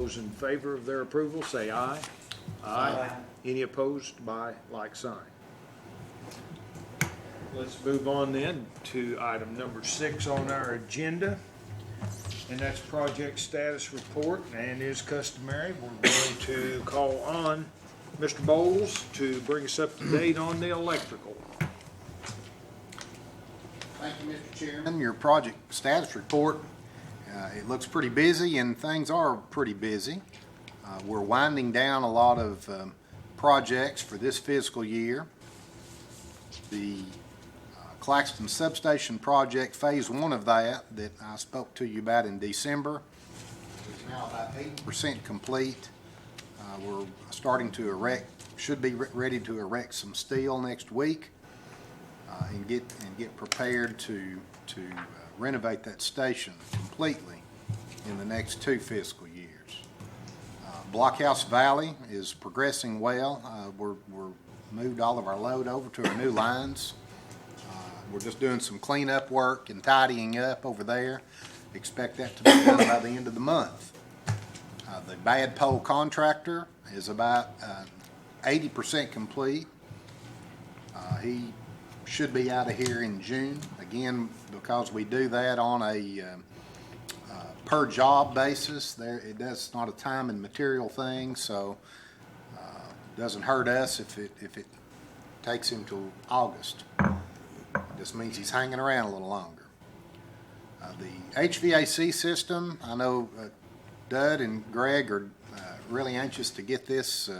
Those in favor of their approval, say aye. Aye. Any opposed by like sign? Let's move on then to item number 6 on our agenda, and that's project status report. And as customary, we're going to call on Mr. Bowles to bring us up to date on the electrical. Thank you, Mr. Chairman. Your project status report, it looks pretty busy, and things are pretty busy. We're winding down a lot of projects for this fiscal year. The Claxton Substation project, phase 1 of that I spoke to you about in December, is now about 80% complete. We're starting to should be ready to erect some steel next week. And get prepared to renovate that station completely in the next 2 fiscal years. Blockhouse Valley is progressing well. We're moved all of our load over to our new lines. We're just doing some cleanup work and tidying up over there. Expect that to be done by the end of the month. The Bad Pole contractor is about 80% complete. He should be out of here in June. Again, because we do that on a per job basis, it's not a time and material thing, so it doesn't hurt us if it takes him till August. It just means he's hanging around a little longer. The HVAC system, I know Dud and Greg are really anxious to get this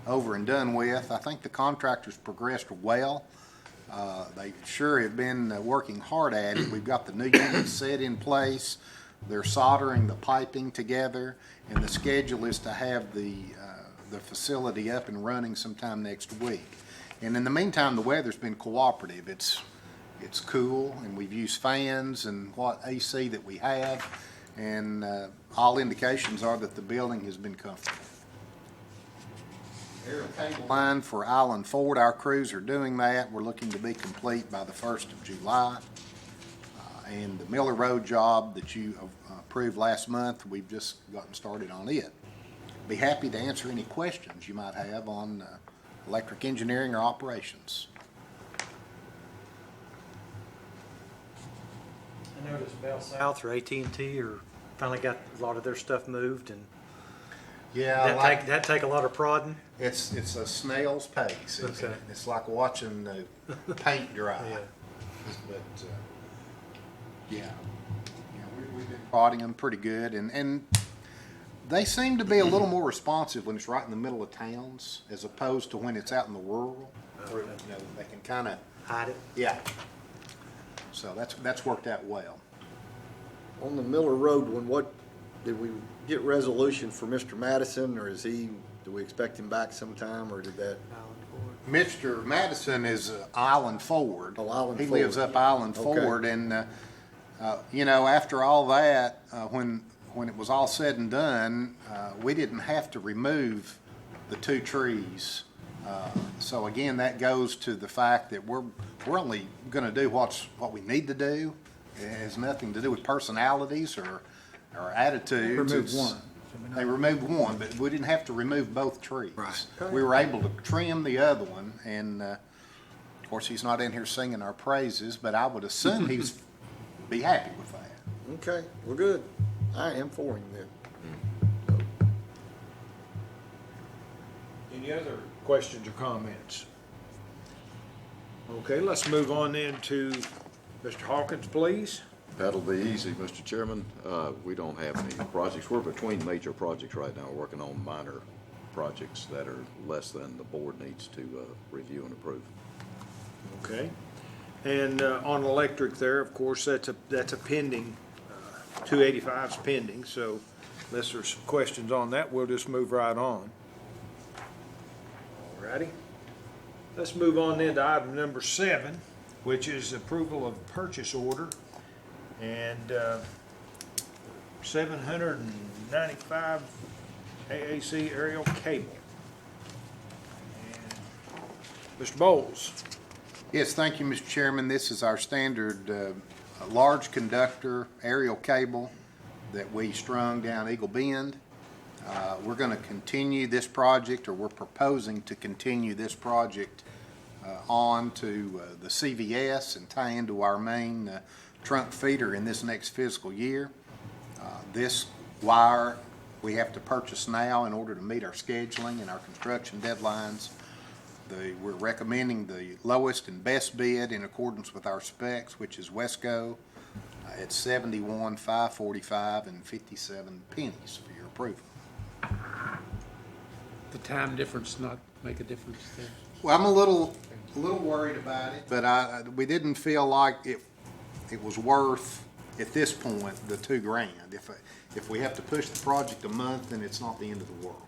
over and done with. I think the contractors progressed well. They sure have been working hard at it. We've got the new units set in place. They're soldering the piping together, and the schedule is to have the facility up and running sometime next week. And in the meantime, the weather's been cooperative. It's cool, and we've used fans and what AC that we have, and all indications are that the building has been comfortable. Aerial cable line for Island Ford, our crews are doing that. We're looking to be complete by the 1st of July. And the Miller Road job that you approved last month, we've just gotten started on it. Be happy to answer any questions you might have on electric engineering or operations. I noticed Bell South or AT&T or finally got a lot of their stuff moved, and Yeah, that take a lot of prodding. it's a snail's pace. Okay. It's like watching the paint dry. Yeah. But we've been prodding them pretty good, and they seem to be a little more responsive when it's right in the middle of towns as opposed to when it's out in the rural. Where, they can kind of Hide it. yeah. So that's worked out well. On the Miller Road one, what, did we get resolution for Mr. Madison, or do we expect him back sometime, or did that? Mr. Madison is Island Ford. Oh, Island He Ford. lives up Island Okay. Ford, and after all that, when it was all said and done, we didn't have to remove the 2 trees. So again, that goes to the fact that we're only going to do what we need to do. It has nothing to do with personalities or attitudes. Remove one. They removed one, but we didn't have to remove both trees. Right. We were able to trim the other one, and of course, he's not in here singing our praises, but I would assume he'd be happy with that. Okay, we're good. I am for him then. Any other questions or comments? Okay, let's move on then to Mr. Hawkins, please. That'll be easy, Mr. Chairman. We don't have any projects. We're between major projects right now. We're working on minor projects that are less than the board needs to review and approve. Okay. And on electric there, of course, that's a pending, 285's pending, so unless there's some questions on that, we'll just move right on. All righty. Let's move on then to item number 7, which is approval of purchase order and 795 AAC aerial cable. And Mr. Bowles. Yes, thank you, Mr. Chairman. This is our standard large conductor aerial cable that we strung down Eagle Bend. We're going to continue this project, or we're proposing to continue this project on to the CVS and tie into our main trunk feeder in this next fiscal year. This wire we have to purchase now in order to meet our scheduling and our construction deadlines. We're recommending the lowest and best bid in accordance with our specs, which is Wesco at $71,545 and 57 pennies for your approval. The time difference not make a difference there? Well, I'm a little worried about it, but we didn't feel like it was worth, at this point, the $2,000. If we have to push the project a month, then it's not the end of the world.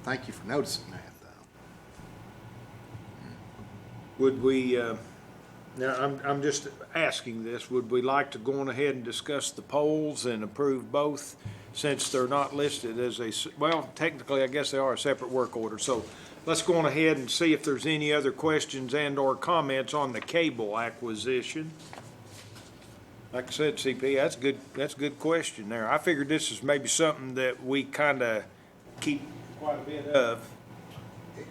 Thank you for noticing that, though. Would we, now, I'm just asking this, would we like to go on ahead and discuss the polls and approve both, since they're not listed as well, technically, I guess they are a separate work order, so let's go on ahead and see if there's any other questions and/or comments on the cable acquisition. Like I said, CP, that's a good question there. I figured this is maybe something that we kinda keep quite a bit of.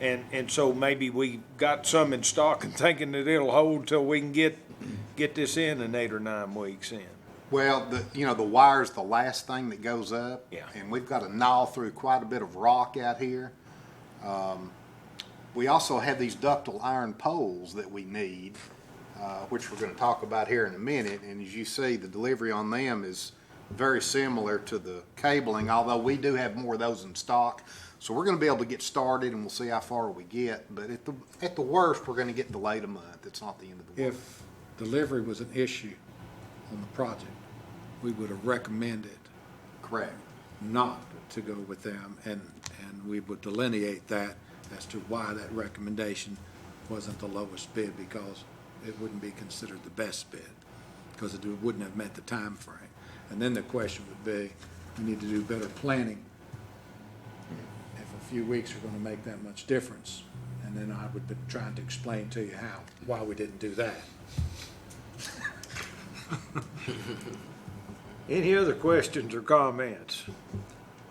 And so maybe we got some in stock and thinking that it'll hold till we can get this in 8 or 9 weeks in. Well, the wire's the last thing that goes up. Yeah. And we've got to gnaw through quite a bit of rock out here. We also have these ductile iron poles that we need, which we're going to talk about here in a minute. And as you see, the delivery on them is very similar to the cabling, although we do have more of those in stock. So we're going to be able to get started, and we'll see how far we get. But at the worst, we're going to get delayed a month. It's not the end of the world. If delivery was an issue on the project, we would have recommended Correct. not to go with them, and we would delineate that as to why that recommendation wasn't the lowest bid, because it wouldn't be considered the best bid, because it wouldn't have met the time frame. And then the question would be, we need to do better planning if a few weeks are gonna make that much difference. And then I would be trying to explain to you why we didn't do that. Any other questions or comments?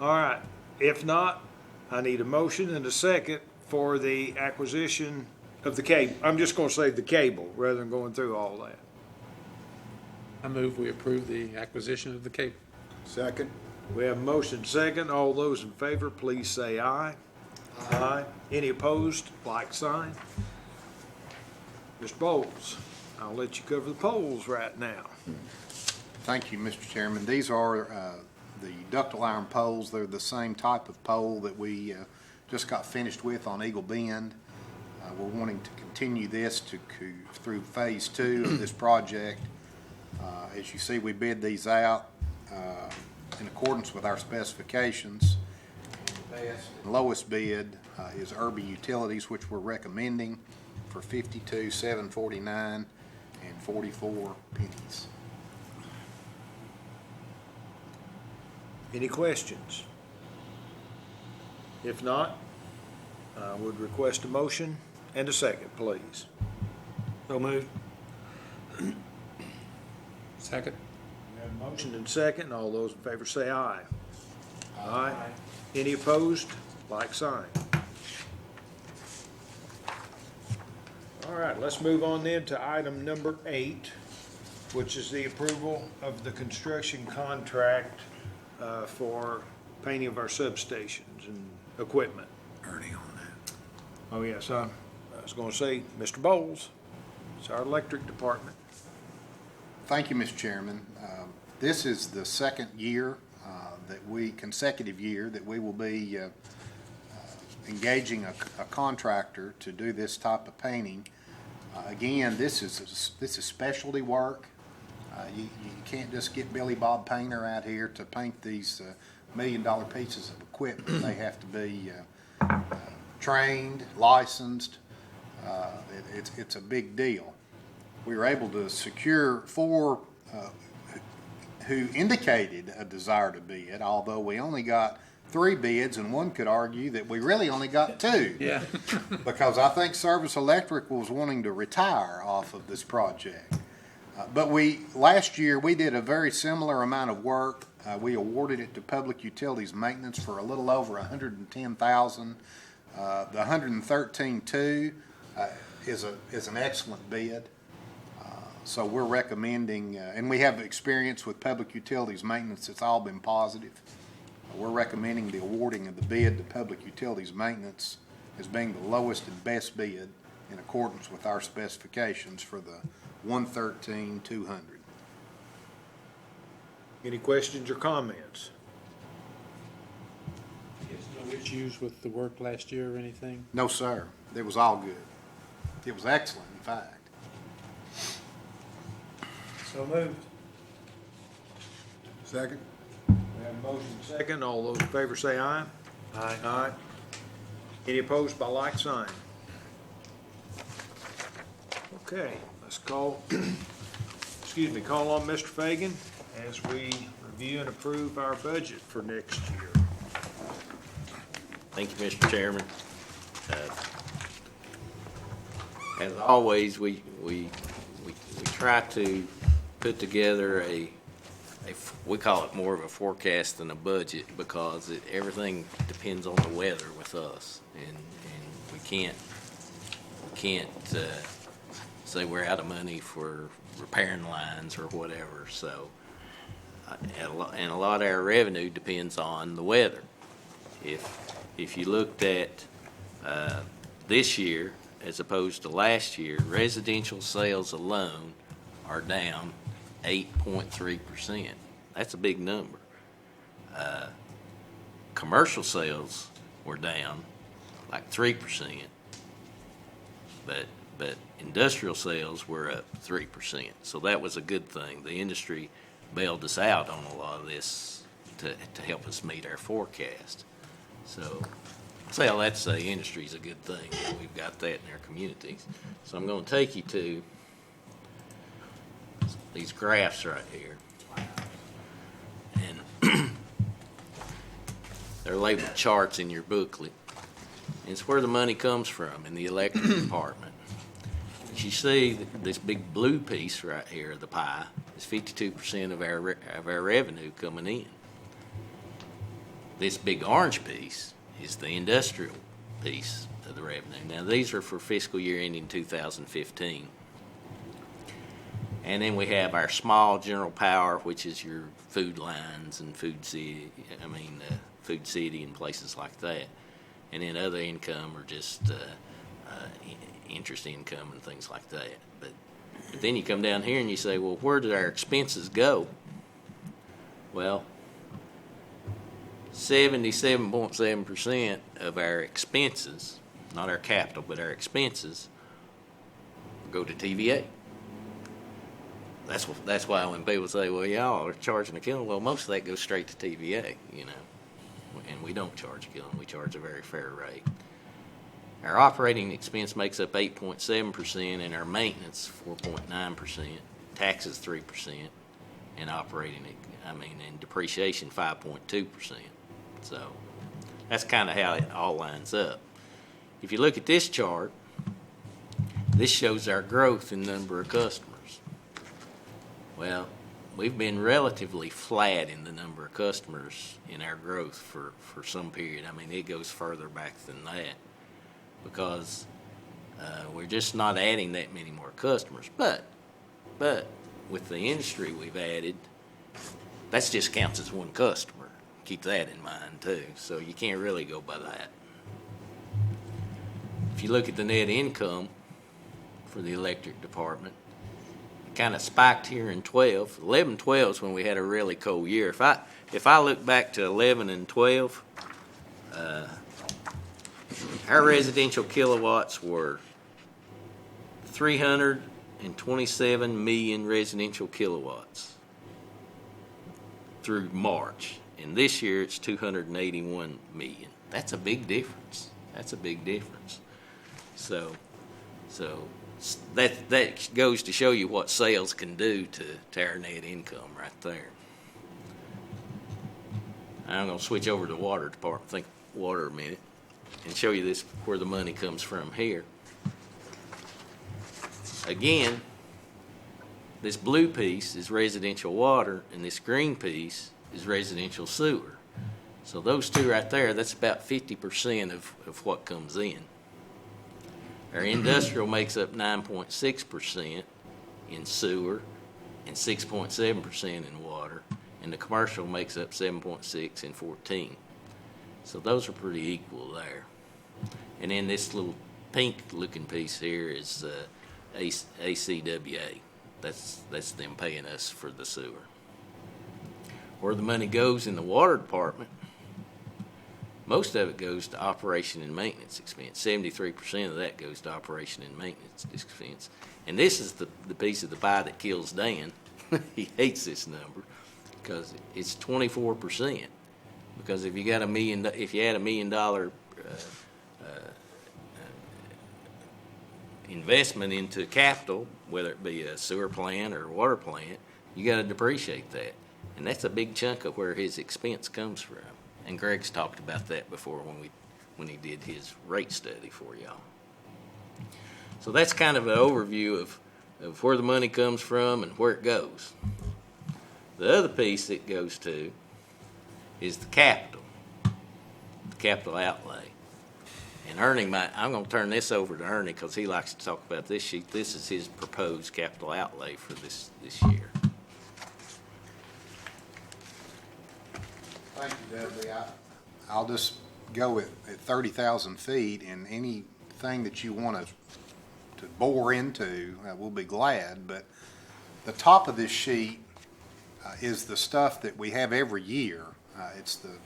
All right, if not, I need a motion and a second for the acquisition of the cable. I'm just gonna say the cable, rather than going through all that. I move we approve the acquisition of the cable. Second? We have a motion second. All those in favor, please say aye. Aye. Any opposed, like sign. Mr. Bowles, I'll let you cover the polls right now. Thank you, Mr. Chairman. These are the ductile iron poles. They're the same type of pole that we just got finished with on Eagle Bend. We're wanting to continue this through phase 2 of this project. As you see, we bid these out in accordance with our specifications. The lowest bid is Irby Utilities, which we're recommending for $52,749 and 44 pennies. Any questions? If not, I would request a motion and a second, please. So moved. Second? We have a motion and second. All those in favor say aye. Aye. Any opposed? Like sign. All right, let's move on then to item number 8, which is the approval of the construction contract for painting of our substations and equipment. Ernie on that. Oh, yes, I was going to say, Mr. Bowles, it's our electric department. Thank you, Mr. Chairman. This is the second year consecutive year that we will be engaging a contractor to do this type of painting. Again, this is specialty work. You can't just get Billy Bob Painter out here to paint these $1 million pieces of equipment. They have to be trained, licensed. It's a big deal. We were able to secure 4 who indicated a desire to bid, although we only got 3 bids, and one could argue that we really only got 2. Yeah. Because I think Service Electric was wanting to retire off of this project. But last year, we did a very similar amount of work. We awarded it to Public Utilities Maintenance for a little over $110,000. The $113,200 is an excellent bid. So we're recommending, and we have experience with Public Utilities Maintenance. It's all been positive. We're recommending the awarding of the bid to Public Utilities Maintenance as being the lowest and best bid in accordance with our specifications for the $113,200. Any questions or comments? No issues with the work last year or anything? No, sir. It was all good. It was excellent, in fact. So moved. Second? We have a motion second. All those in favor say aye. Aye. Aye. Any opposed by like sign? Okay, let's call on Mr. Fagan as we review and approve our budget for next year. Thank you, Mr. Chairman. As always, we try to put together we call it more of a forecast than a budget because everything depends on the weather with us, and we can't say we're out of money for repairing lines or whatever. So, and a lot of our revenue depends on the weather. If you looked at this year as opposed to last year, residential sales alone are down 8.3%. That's a big number. Commercial sales were down like 3%, but industrial sales were up 3%. So that was a good thing. The industry bailed us out on a lot of this to help us meet our forecast. So I say all that to say industry is a good thing. We've got that in our communities. So I'm going to take you to these graphs right here. And they're labeled charts in your booklet. And it's where the money comes from in the electric department. As you see, this big blue piece right here of the pie is 52% of our revenue coming in. This big orange piece is the industrial piece of the revenue. Now, these are for fiscal year ending 2015. And then we have our small general power, which is your food lines and Food City and places like that. And then other income are just interest income and things like that. But then you come down here and you say, well, where did our expenses go? Well, 77.7% of our expenses, not our capital, but our expenses, go to TVA. That's why when people say, well, y'all are charging a killing, well, most of that goes straight to TVA, and we don't charge a killing. We charge a very fair rate. Our operating expense makes up 8.7%, and our maintenance 4.9%, taxes 3%, and and depreciation 5.2%. So that's kind of how it all lines up. If you look at this chart, this shows our growth in number of customers. Well, we've been relatively flat in the number of customers in our growth for some period. It goes further back than that because we're just not adding that many more customers. But with the industry we've added, that just counts as one customer. Keep that in mind too. So you can't really go by that. If you look at the net income for the electric department, it kind of spiked here in 12. 11, 12 is when we had a really cold year. If I look back to 11 and 12, our residential kilowatts were 327 million residential kilowatts through March. And this year it's 281 million. That's a big difference. So that goes to show you what sales can do to our net income right there. I'm going to switch over to the water department, think water a minute, and show you this where the money comes from here. Again, This blue piece is residential water, and this green piece is residential sewer. So those two right there, that's about 50% of what comes in. Our industrial makes up 9.6% in sewer and 6.7% in water, and the commercial makes up 7.6 and 14. So those are pretty equal there. And then this little pink looking piece here is ACWA. That's them paying us for the sewer. Where the money goes in the water department, most of it goes to operation and maintenance expense. 73% of that goes to operation and maintenance expense. And this is the piece of the pie that kills Dan. He hates this number because it's 24%. Because if you add $1 million investment into capital, whether it be a sewer plant or a water plant, you got to depreciate that. And that's a big chunk of where his expense comes from. And Greg's talked about that before when he did his rate study for y'all. So that's kind of an overview of where the money comes from and where it goes. The other piece it goes to is the capital outlay. And Ernie I'm going to turn this over to Ernie because he likes to talk about this sheet. This is his proposed capital outlay for this year. Thank you, Dudley. I'll just go at 30,000 feet, and anything that you want to bore into, we'll be glad. But the top of this sheet is the stuff that we have every year. It's the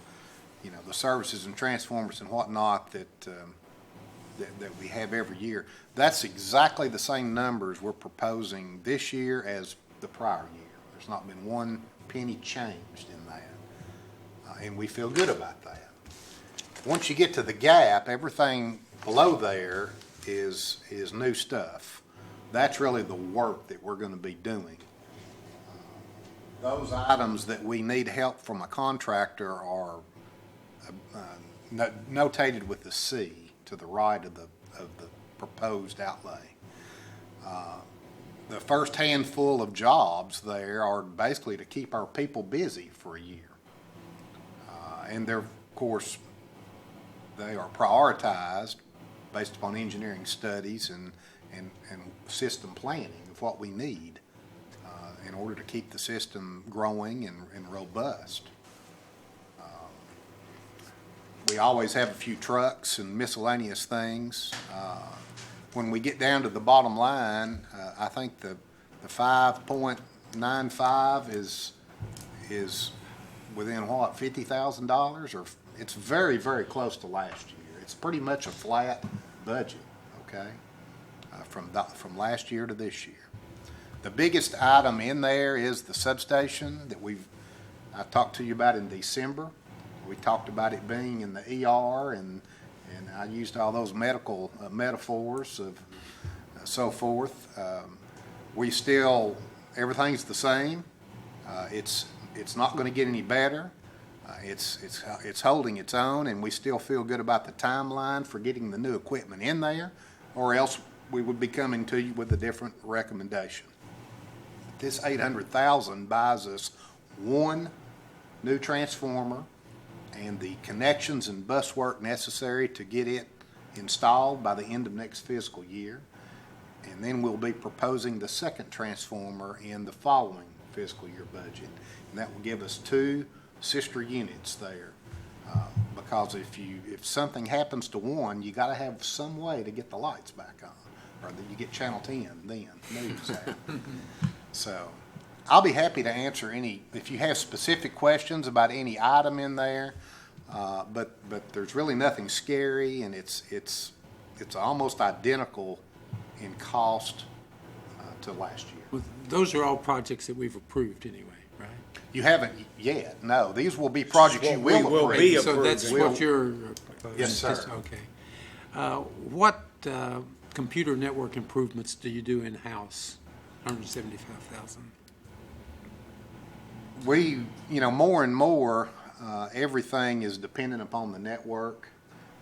services and transformers and whatnot that we have every year. That's exactly the same numbers we're proposing this year as the prior year. There's not been one penny changed in that. And we feel good about that. Once you get to the gap, everything below there is new stuff. That's really the work that we're going to be doing. Those items that we need help from a contractor are notated with the C to the right of the proposed outlay. The first handful of jobs there are basically to keep our people busy for a year. And they're, of course, they are prioritized based upon engineering studies and system planning of what we need in order to keep the system growing and robust. We always have a few trucks and miscellaneous things. When we get down to the bottom line, I think the 5.95 is within what, $50,000, or it's very, very close to last year. It's pretty much a flat budget, okay, from last year to this year. The biggest item in there is the substation that I talked to you about in December. We talked about it being in the ER, and I used all those medical metaphors of so forth. Everything's the same. It's not going to get any better. It's holding its own, and we still feel good about the timeline for getting the new equipment in there, or else we would be coming to you with a different recommendation. This $800,000 buys us one new transformer and the connections and bus work necessary to get it installed by the end of next fiscal year. And then we'll be proposing the second transformer in the following fiscal year budget. And that will give us two sister units there. Because if something happens to one, you got to have some way to get the lights back on, or that you get Channel 10 then, news out. So I'll be happy to answer if you have specific questions about any item in there, but there's really nothing scary, and it's almost identical in cost to last year. Well, those are all projects that we've approved anyway, right? You haven't yet, no. These will be projects you will will approve. be So that's approved. what you're. Yes, sir. Okay. What computer network improvements do you do in-house? $175,000. We, more and more, everything is dependent upon the network.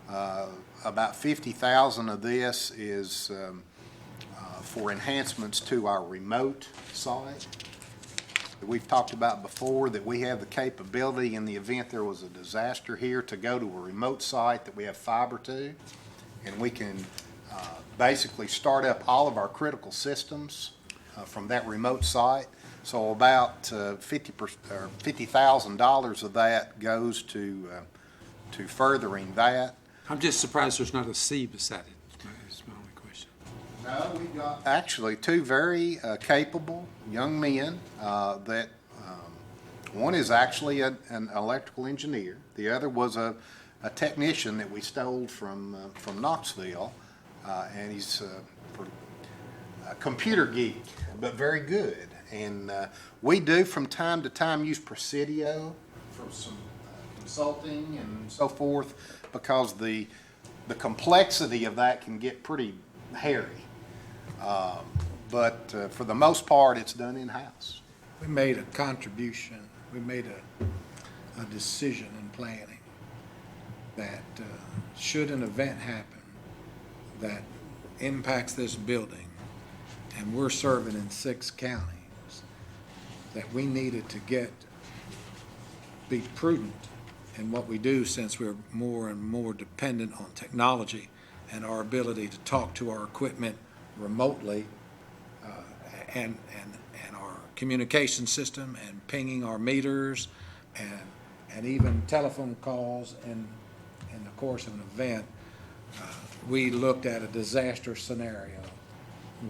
About 50,000 of this is for enhancements to our remote site that we've talked about before, that we have the capability in the event there was a disaster here to go to a remote site that we have fiber to, and we can basically start up all of our critical systems from that remote site. So about $50,000 of that goes to furthering that. I'm just surprised there's not a C beside it. That's my only question. No, we've got actually two very capable young men that one is actually an electrical engineer. The other was a technician that we stole from Knoxville, and he's a computer geek, but very good. And we do from time to time use Presidio for some consulting and so forth, because the complexity of that can get pretty hairy. But for the most part, it's done in-house. We made a contribution, we made a decision in planning that should an event happen that impacts this building, and we're serving in 6 counties, that we needed to be prudent in what we do, since we're more and more dependent on technology and our ability to talk to our equipment remotely, and our communication system, and pinging our meters, and even telephone calls in the course of an event. We looked at a disaster scenario.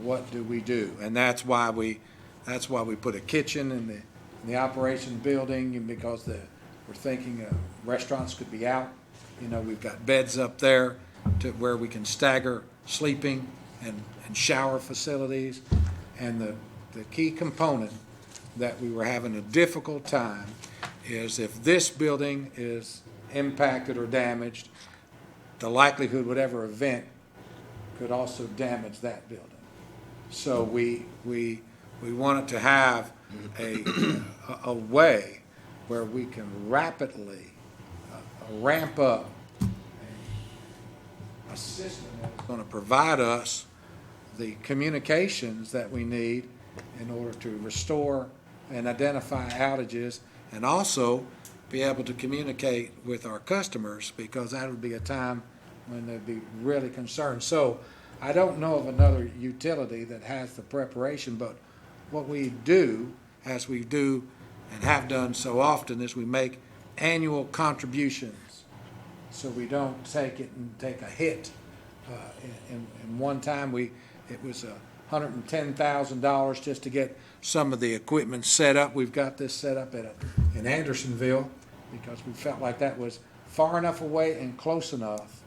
What do we do? And that's why we put a kitchen in the operation building, and because we're thinking restaurants could be out. You know, we've got beds up there to where we can stagger sleeping, and shower facilities. And the key component that we were having a difficult time is, if this building is impacted or damaged, the likelihood whatever event could also damage that building. So we wanted to have a way where we can rapidly ramp up a system that's going to provide us the communications that we need in order to restore and identify outages, and also be able to communicate with our customers, because that would be a time when they'd be really concerned. So I don't know of another utility that has the preparation, but what we do, as we do and have done so often, is we make annual contributions, so we don't take a hit. In one time, it was $110,000 just to get some of the equipment set up. We've got this set up in Andersonville, because we felt like that was far enough away and close enough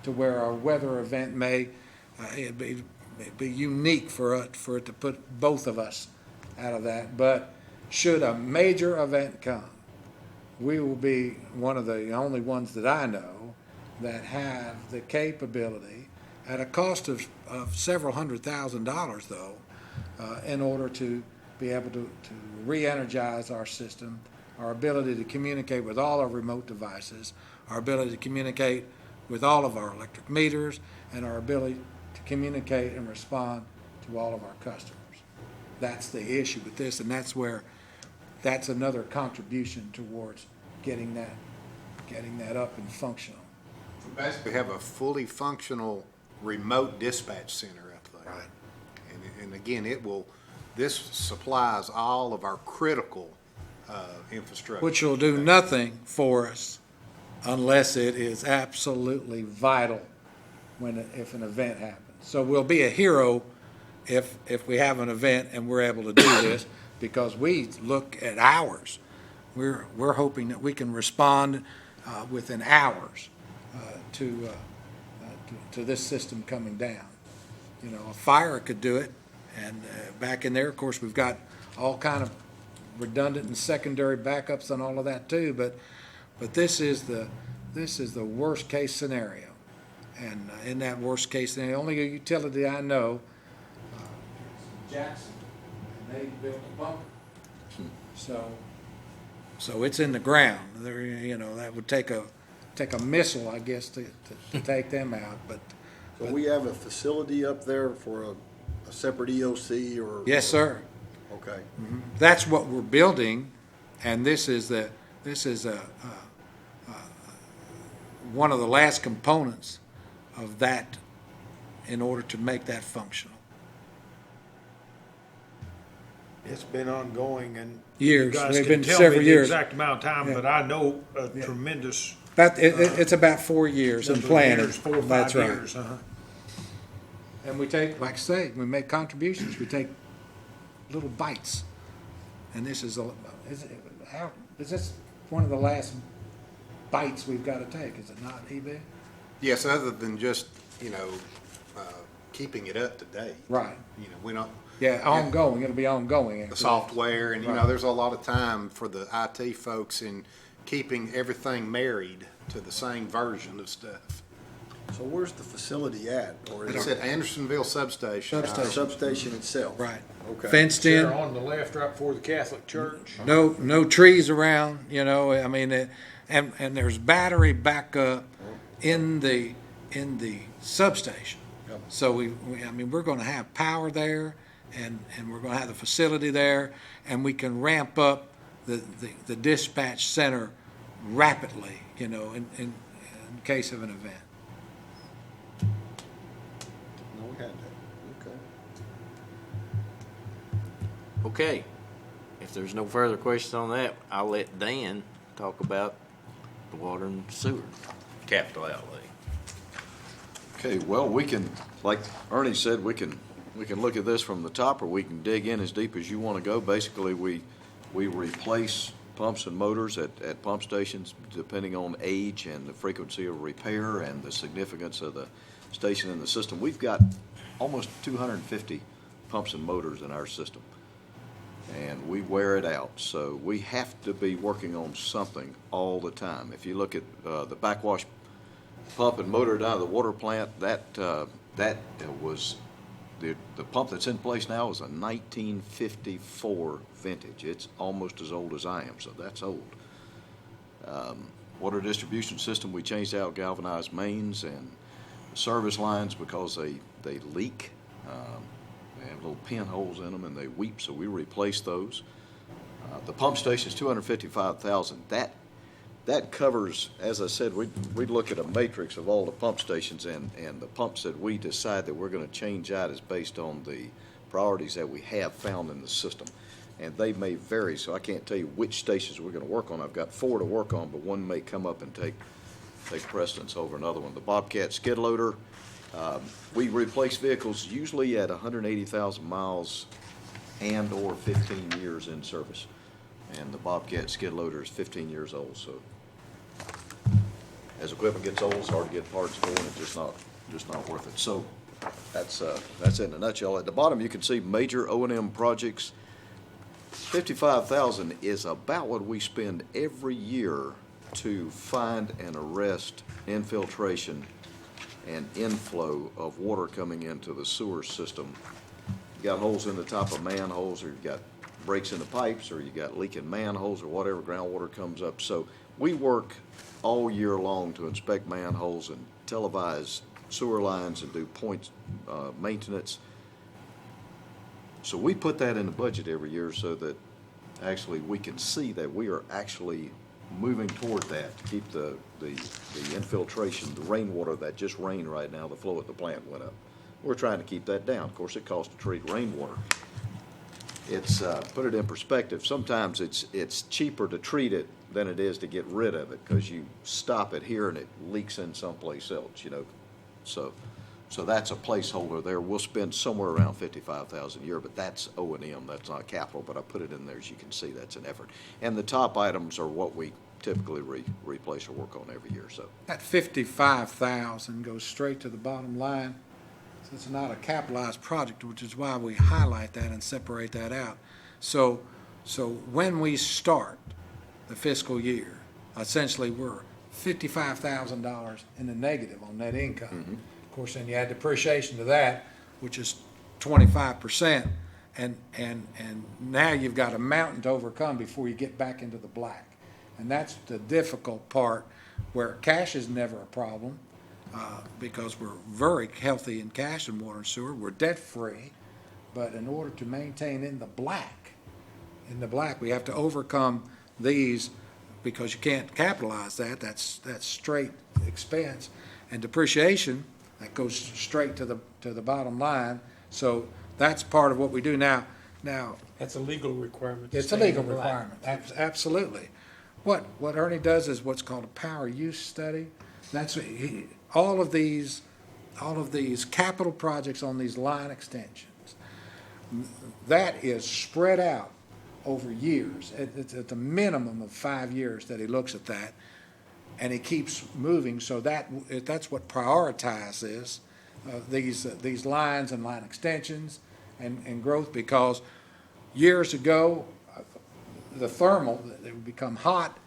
to where our weather event may it'd be unique for it to put both of us out of that. But should a major event come, we will be one of the only ones that I know that have the capability, at a cost of several $100,000 though, in order to be able to re-energize our system, our ability to communicate with all our remote devices, our ability to communicate with all of our electric meters, and our ability to communicate and respond to all of our customers. That's the issue with this, and that's another contribution towards getting that up and functional. We have a fully functional remote dispatch center up there. Right. And again, this supplies all of our critical infrastructure. Which will do nothing for us unless it is absolutely vital if an event happens. So we'll be a hero if we have an event and we're able to do this, because we look at hours. We're hoping that we can respond within hours to this system coming down. You know, a fire could do it, and back in there, of course, we've got all kind of redundant and secondary backups and all of that too. But this is the worst case scenario, and in that worst case scenario, the only utility I know is Jackson, and they built a bunker. So it's in the ground. There, you know, that would take a missile, I guess, to take them out. But So we have a facility up there for a separate EOC or? Yes, sir. Okay. That's what we're building, and this is one of the last components of that in order to make that functional. It's been ongoing and. Years. You guys They've can been tell several me the years. exact amount of time, Yeah. but I know a tremendous. It's about 4 years in number of planning. years, 4 or 5 That's right. years, And we take, like I say, we make contributions, we take little bites. And this is this one of the last bites we've got to take, is it not, EB? Yes, other than just, keeping it up to date. Right. We're not, Yeah, ongoing, it'll be ongoing. the software and, Right. there's a lot of time for the IT folks in keeping everything married to the same version of stuff. So where's the facility at? Or It's is at it Andersonville Substation. the substation itself? Right. Okay. Fenced There in, on the left, right before the Catholic Church. no trees around, I mean, and there's battery backup in the substation. Yep. So we're gonna have power there, and we're gonna have the facility there, and we can ramp up the dispatch center rapidly, in case of an event. No, we had that. Okay. Okay, if there's no further questions on that, I'll let Dan talk about the water and sewer capital outlay. Okay, well, we can, like Ernie said, we can look at this from the top, or we can dig in as deep as you want to go. Basically, we replace pumps and motors at pump stations depending on age and the frequency of repair and the significance of the station in the system. We've got almost 250 pumps and motors in our system, and we wear it out. So we have to be working on something all the time. If you look at the backwash pump and motor down at the water plant, that was the pump that's in place now is a 1954 vintage. It's almost as old as I am, so that's old. Water distribution system, we changed out galvanized mains and service lines because they leak. They have little pinholes in them and they weep, so we replaced those. The pump station's $255,000. That covers, as I said, we'd look at a matrix of all the pump stations, and the pumps that we decide that we're gonna change out is based on the priorities that we have found in the system. And they may vary, so I can't tell you which stations we're gonna work on. I've got 4 to work on, but one may come up and take precedence over another one. The Bobcat skid loader, we replace vehicles usually at 180,000 miles and/or 15 years in service. And the Bobcat skid loader is 15 years old, so as equipment gets old, it's hard to get parts for, and it's just not worth it. So that's it in a nutshell. At the bottom, you can see major O&M projects. $55,000 is about what we spend every year to find and arrest infiltration and inflow of water coming into the sewer system. You got holes in the top of manholes, or you got breaks in the pipes, or you got leaking manholes, or whatever, groundwater comes up. So we work all year long to inspect manholes and televise sewer lines and do point maintenance. So we put that in the budget every year so that actually we can see that we are actually moving toward that, to keep the infiltration, the rainwater that just rained right now, the flow at the plant went up. We're trying to keep that down. Of course, it costs to treat rainwater. It's, put it in perspective, sometimes it's cheaper to treat it than it is to get rid of it, because you stop it here and it leaks in someplace else, So that's a placeholder there. We'll spend somewhere around $55,000 a year, but that's O&M, that's not capital, but I put it in there as you can see, that's an effort. And the top items are what we typically replace or work on every year, so. That 55,000 goes straight to the bottom line. So it's not a capitalized project, which is why we highlight that and separate that out. So when we start the fiscal year, essentially we're $55,000 in the negative on net income. Mm-hmm. Of course, then you add depreciation to that, which is 25%, and now you've got a mountain to overcome before you get back into the black. And that's the difficult part, where cash is never a problem, because we're very healthy in cash and water and sewer. We're debt-free, but in order to maintain in the black, we have to overcome these, because you can't capitalize that. That's straight expense. And depreciation, that goes straight to the bottom line. So that's part of what we do now. That's a legal requirement. to It's a stay legal in black. requirement, absolutely. What Ernie does is what's called a power use study. That's, all of these capital projects on these line extensions, that is spread out over years. It's at the minimum of 5 years that he looks at that, and he keeps moving, so that's what prioritizes these lines and line extensions and growth, because years ago, the thermal, it would become hot.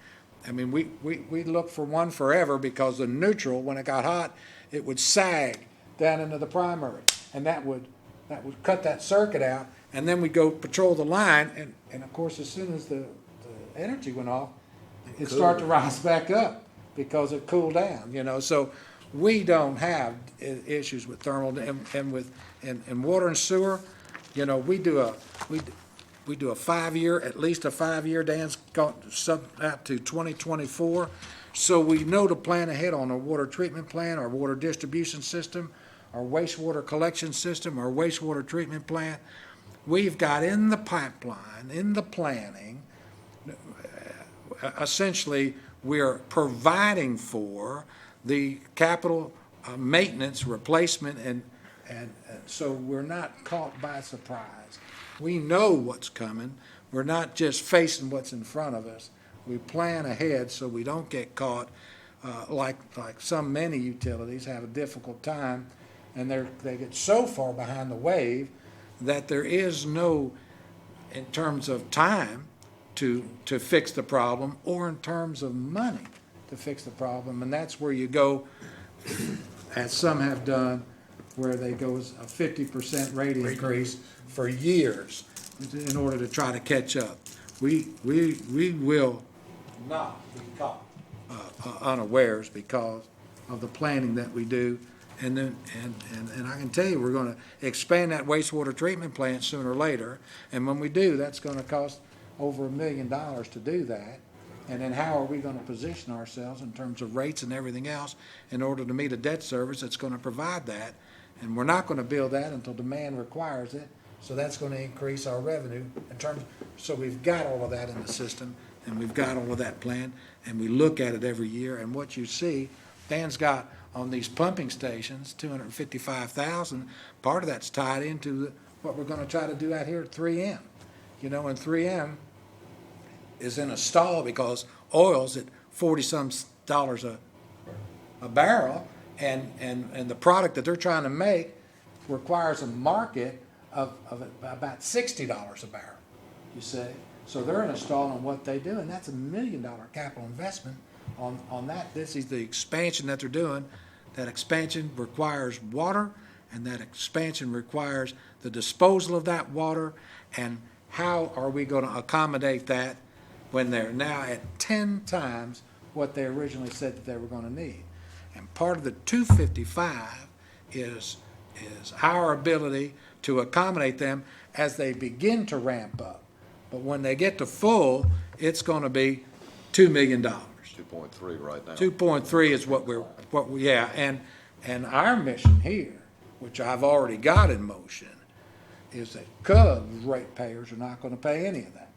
I mean, we look for one forever, because the neutral, when it got hot, it would sag down into the primary, and that would cut that circuit out, and then we'd go patrol the line, and of course, as soon as the energy went off, it'd start to rise back up, because it cooled down, so we don't have issues with thermal, and with water and sewer, we do a 5 year, at least a 5 year, Dan's got up to 2024. So we know to plan ahead on our water treatment plan, our water distribution system, our wastewater collection system, our wastewater treatment plant. We've got in the pipeline, in the planning, essentially, we're providing for the capital maintenance, replacement, and so we're not caught by surprise. We know what's coming. We're not just facing what's in front of us. We plan ahead so we don't get caught, like many utilities have a difficult time, and they get so far behind the wave that there is no, in terms of time, to fix the problem, or in terms of money to fix the problem. And that's where you go, as some have done, where they go a 50% rate increase for years in order to try to catch up. We will not be caught unawares because of the planning that we do. And then, and I can tell you, we're gonna expand that wastewater treatment plant sooner or later. And when we do, that's gonna cost over $1 million to do that. And then how are we gonna position ourselves in terms of rates and everything else in order to meet a debt service that's gonna provide that? And we're not gonna build that until demand requires it. So that's gonna increase our revenue in terms, so we've got all of that in the system, and we've got all of that planned, and we look at it every year. And what you see, Dan's got on these pumping stations, 255,000, part of that's tied into what we're gonna try to do out here at 3M. And 3M is in a stall because oil's at $40-some a barrel, and the product that they're trying to make requires a market of about $60 a barrel, you see. So they're in a stall on what they do, and that's $1 million capital investment on that. This is the expansion that they're doing. That expansion requires water, and that expansion requires the disposal of that water, and how are we going to accommodate that when they're now at 10 times what they originally said that they were going to need. And part of the 255 is our ability to accommodate them as they begin to ramp up. But when they get to full, it's going to be $2 million. 2.3 right now. 2.3 is yeah, and our mission here, which I've already got in motion, is that Cubs ratepayers are not going to pay any of that.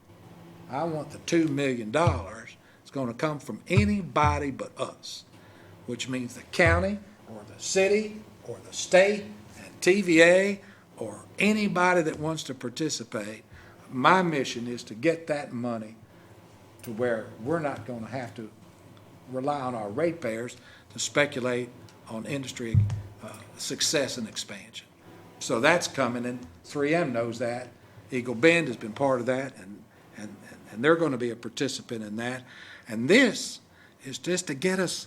I want the $2 million. It's going to come from anybody but us, which means the county or the city or the state and TVA or anybody that wants to participate. My mission is to get that money to where we're not going to have to rely on our ratepayers to speculate on industry success and expansion. So that's coming, and 3M knows that. Eagle Bend has been part of that, and they're going to be a participant in that. And this is just to get us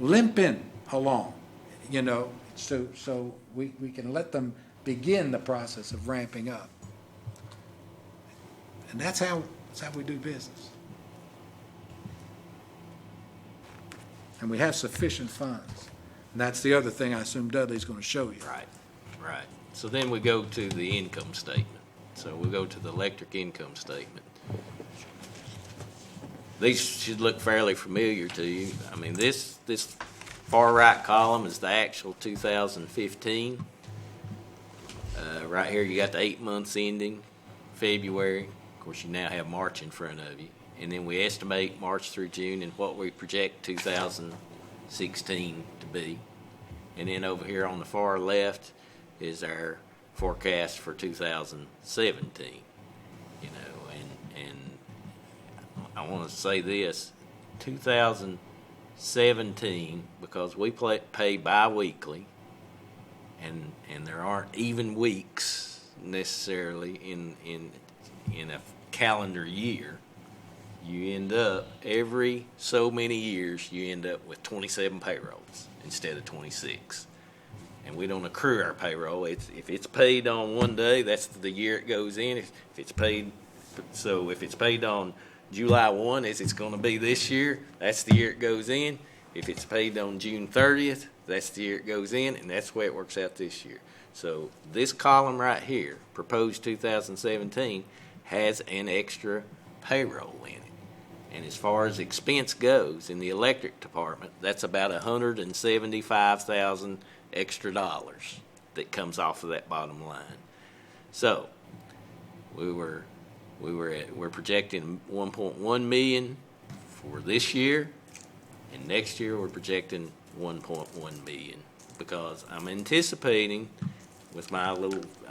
limping along, so we can let them begin the process of ramping up. And that's how we do business. And we have sufficient funds. And that's the other thing I assume Dudley's going to show you. Right. So then we go to the income statement. So we go to the electric income statement. These should look fairly familiar to you. I mean, this far right column is the actual 2015. Right here, you got the 8 months ending February. Of course, you now have March in front of you. And then we estimate March through June and what we project 2016 to be. And then over here on the far left is our forecast for 2017. You know, and I want to say this, 2017, because we pay bi-weekly, and there aren't even weeks necessarily in a calendar year, you end up, every so many years, you end up with 27 payrolls instead of 26. And we don't accrue our payroll. If it's paid on one day, that's the year it goes in. If it's paid on July 1, as it's going to be this year, that's the year it goes in. If it's paid on June 30th, that's the year it goes in, and that's the way it works out this year. So this column right here, proposed 2017, has an extra payroll in it. And as far as expense goes in the electric department, that's about $175,000 extra dollars that comes off of that bottom line. So we're projecting 1.1 million for this year, and next year we're projecting 1.1 million, because I'm anticipating with my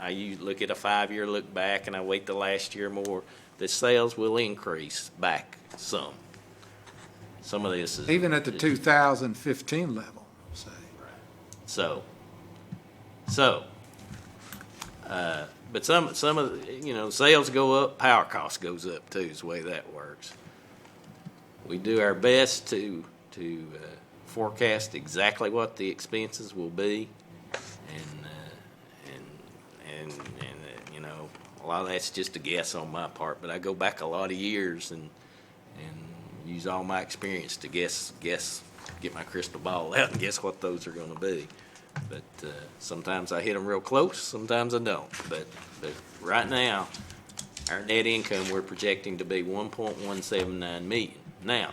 I look at a 5-year look back and I wait the last year more, the sales will increase back some. Some of this is Even at the 2015 level, say. But some of the, sales go up, power cost goes up too, is the way that works. We do our best to forecast exactly what the expenses will be, and a lot of that's just a guess on my part. But I go back a lot of years and use all my experience to guess, get my crystal ball out and guess what those are going to be. But sometimes I hit them real close, sometimes I don't. But right now, our net income we're projecting to be $1.179 million. Now,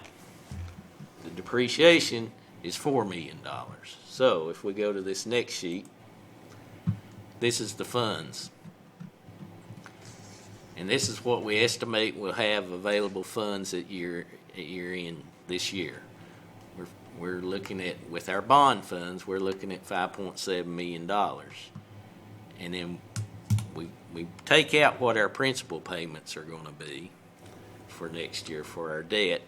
the depreciation is $4 million. So if we go to this next sheet, this is the funds. And this is what we estimate we'll have available funds at year end this year. We're looking at, with our bond funds, we're looking at $5.7 million. And then we take out what our principal payments are going to be for next year for our debt.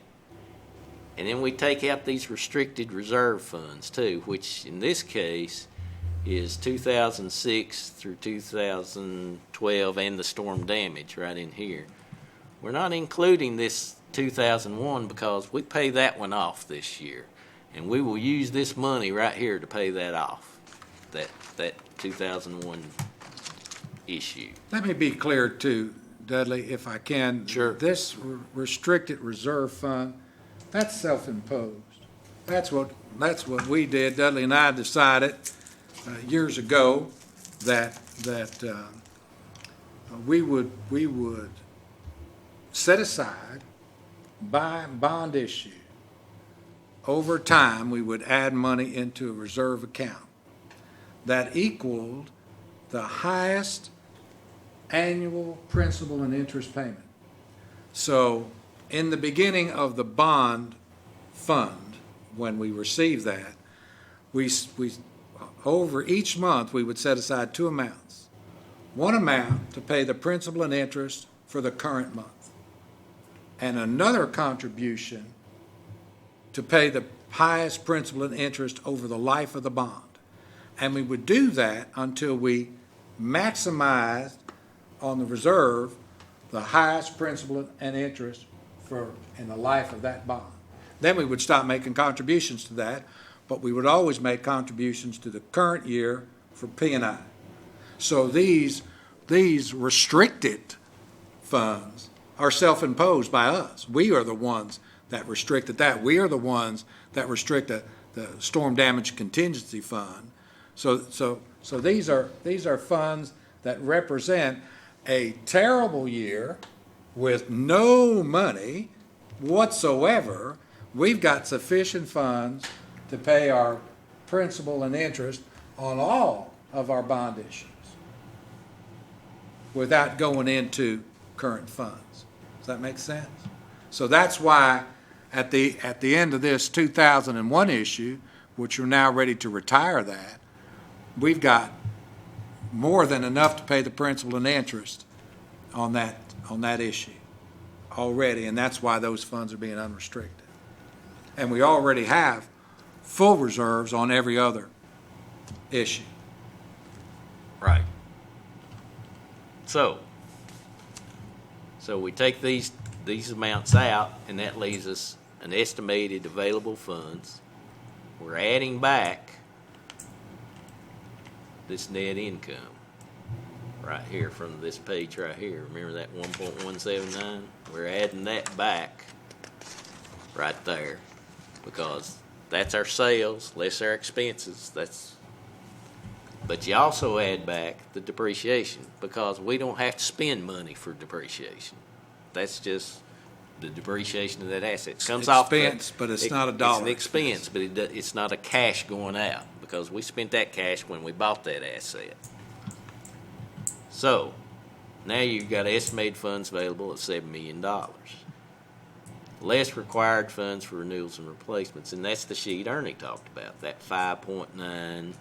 And then we take out these restricted reserve funds too, which in this case is 2006 through 2012 and the storm damage right in here. We're not including this 2001 because we pay that one off this year. And we will use this money right here to pay that off, that 2001 issue. Let me be clear too, Dudley, if I can. Sure. This restricted reserve fund, that's self-imposed. That's what we did. Dudley and I decided years ago that we would set aside, buy bond issue. Over time, we would add money into a reserve account that equaled the highest annual principal and interest payment. So in the beginning of the bond fund, when we received that, we over each month, we would set aside two amounts. One amount to pay the principal and interest for the current month, and another contribution to pay the highest principal and interest over the life of the bond. And we would do that until we maximized on the reserve the highest principal and interest in the life of that bond. Then we would stop making contributions to that, but we would always make contributions to the current year for P&I. So these restricted funds are self-imposed by us. We are the ones that restricted that. We are the ones that restrict the storm damage contingency fund. So So these are funds that represent a terrible year with no money whatsoever. We've got sufficient funds to pay our principal and interest on all of our bond issues without going into current funds. Does that make sense? So that's why at the end of this 2001 issue, which we're now ready to retire that, we've got more than enough to pay the principal and interest on that issue already, and that's why those funds are being unrestricted. And we already have full reserves on every other issue. Right. So we take these amounts out, and that leaves us an estimated available funds. We're adding back this net income right here from this page right here. Remember that 1.179? We're adding that back right there because that's our sales less our expenses. But you also add back the depreciation because we don't have to spend money for depreciation. That's just the depreciation of that asset. It comes off Expense, but it's not a dollar It's an expense, but it's not a cash going out because we spent that cash when we bought that asset. So now you've got estimated funds available of $7 million. Less required funds for renewals and replacements, and that's the sheet Ernie talked about, that $5.9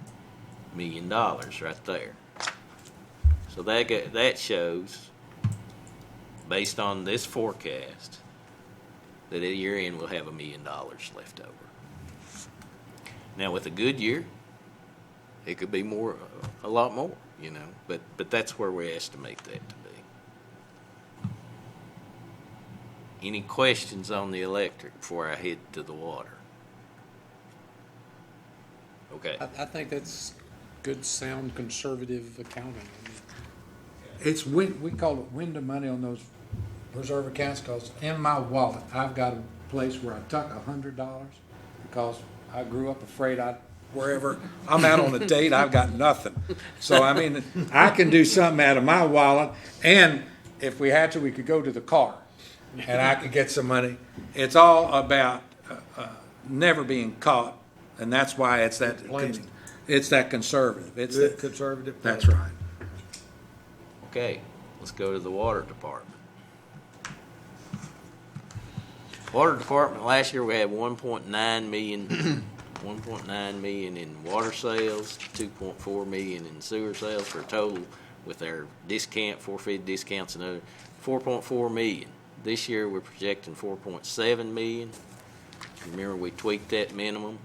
million right there. So that shows, based on this forecast, that at year end we'll have $1 million left over. Now with a good year, it could be more, a lot more, you know, but that's where we estimate that to be. Any questions on the electric before I head to the water? Okay. I think that's good, sound, conservative accounting. I mean, It's we call it window money on those reserve accounts because in my wallet, I've got a place where I tuck $100 because I grew up afraid wherever I'm out on a date, I've got nothing. So, I mean, I can do something out of my wallet, and if we had to, we could go to the car, and I could get some money. It's all about never being caught, and that's why it's that conservative. It's that Conservative. That's right. Okay, let's go to the water department. Water department, last year we had 1.9 million in water sales, 2.4 million in sewer sales, for a total with our forfeit discounts and other, 4.4 million. This year we're projecting 4.7 million. Remember, we tweaked that minimum,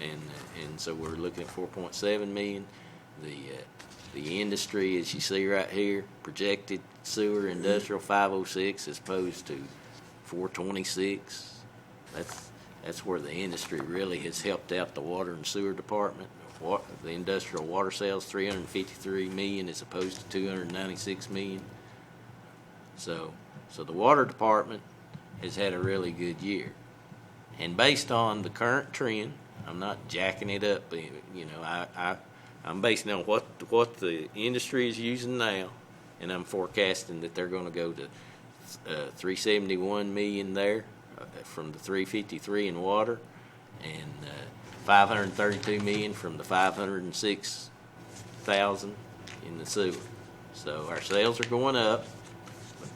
and so we're looking at 4.7 million. The industry, as you see right here, projected sewer industrial 506 as opposed to 426. That's where the industry really has helped out the water and sewer department. The industrial water sales 353 million as opposed to 296 million. So the water department has had a really good year. And based on the current trend, I'm not jacking it up, but, you know, I'm basing on what the industry is using now, and I'm forecasting that they're going to go to 371 million there from the 353 in water, and 532 million from the 506,000 in the sewer. So our sales are going up,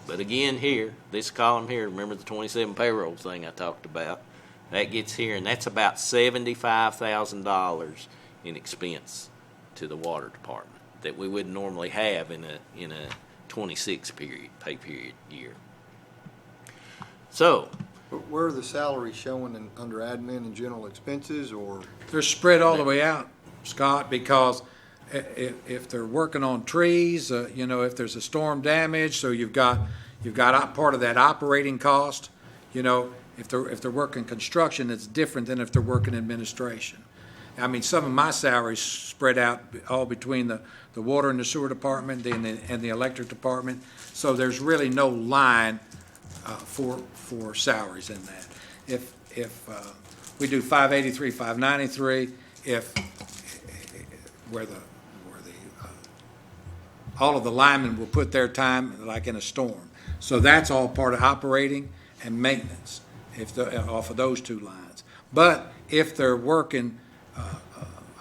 but again here, this column here, remember the 27 payroll thing I talked about? That gets here, and that's about $75,000 in expense to the water department that we wouldn't normally have in a 26 pay period year. So Where are the salaries showing under admin and general expenses, or? They're spread all the way out, Scott, because if they're working on trees, you know, if there's a storm damage, so you've got part of that operating cost. You know, if they're working construction, it's different than if they're working administration. I mean, some of my salaries spread out all between the water and the sewer department and the electric department. So there's really no line for salaries in that. If we do 583, 593, if all of the linemen will put their time like in a storm. So that's all part of operating and maintenance off of those two lines. But if they're working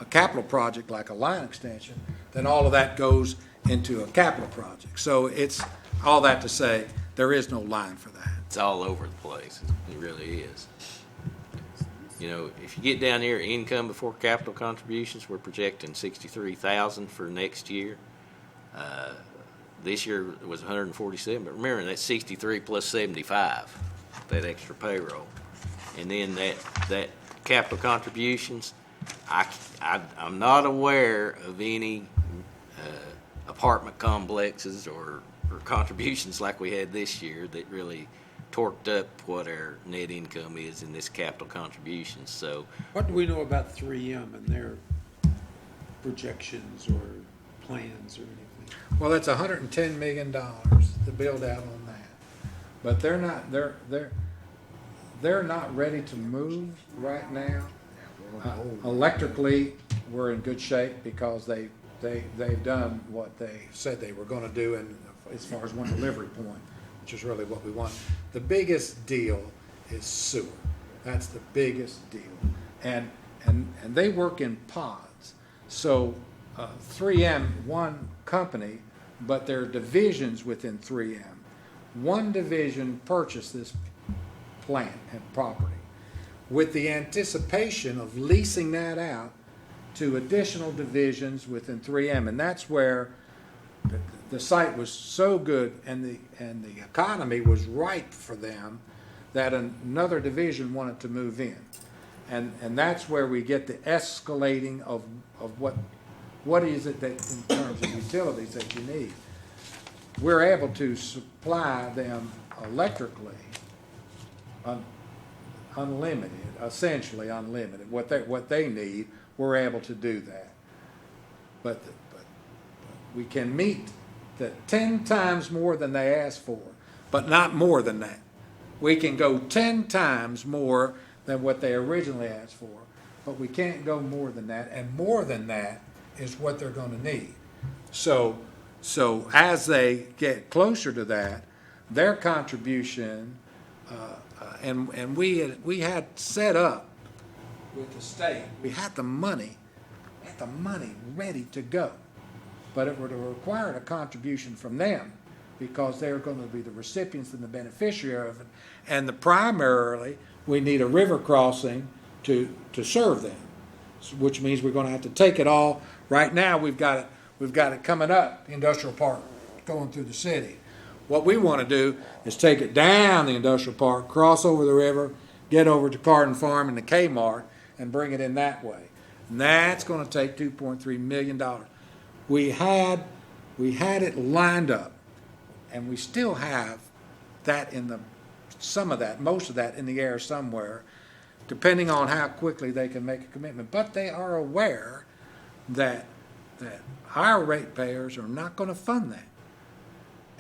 a capital project like a line extension, then all of that goes into a capital project. So it's all that to say, there is no line for that. It's all over the place. It really is. You know, if you get down here, income before capital contributions, we're projecting 63,000 for next year. This year it was 147, but remember, that's 63 plus 75, that extra payroll. And then that capital contributions, I'm not aware of any apartment complexes or contributions like we had this year that really torqued up what our net income is in this capital contributions. So What do we know about 3M and their projections or plans or anything? Well, it's $110 million to build out on that. But they're not ready to move right now. Electrically, we're in good shape because they've done what they said they were gonna do, and as far as one delivery point, which is really what we want. The biggest deal is sewer. That's the biggest deal. And they work in pods. So 3M, one company, but there are divisions within 3M. One division purchased this plant and property with the anticipation of leasing that out to additional divisions within 3M. And that's where the site was so good and the economy was ripe for them that another division wanted to move in. And that's where we get the escalating of what is it that in terms of utilities that you need. We're able to supply them electrically unlimited, essentially unlimited. What they need, we're able to do that. But we can meet the 10 times more than they asked for, but not more than that. We can go 10 times more than what they originally asked for, but we can't go more than that, and more than that is what they're going to need. So as they get closer to that, their contribution, and we had set up with the state, we had the money ready to go, but it would have required a contribution from them because they're going to be the recipients and the beneficiary of it, and primarily we need a river crossing to serve them, which means we're going to have to take it all. Right now we've got it coming up, the industrial park going through the city. What we want to do is take it down the industrial park, cross over the river, get over to Carden Farm and the Kmart, and bring it in that way. And that's going to take $2.3 million. We had it lined up, and we still have that most of that in the air somewhere, depending on how quickly they can make a commitment. But they are aware that our ratepayers are not going to fund that.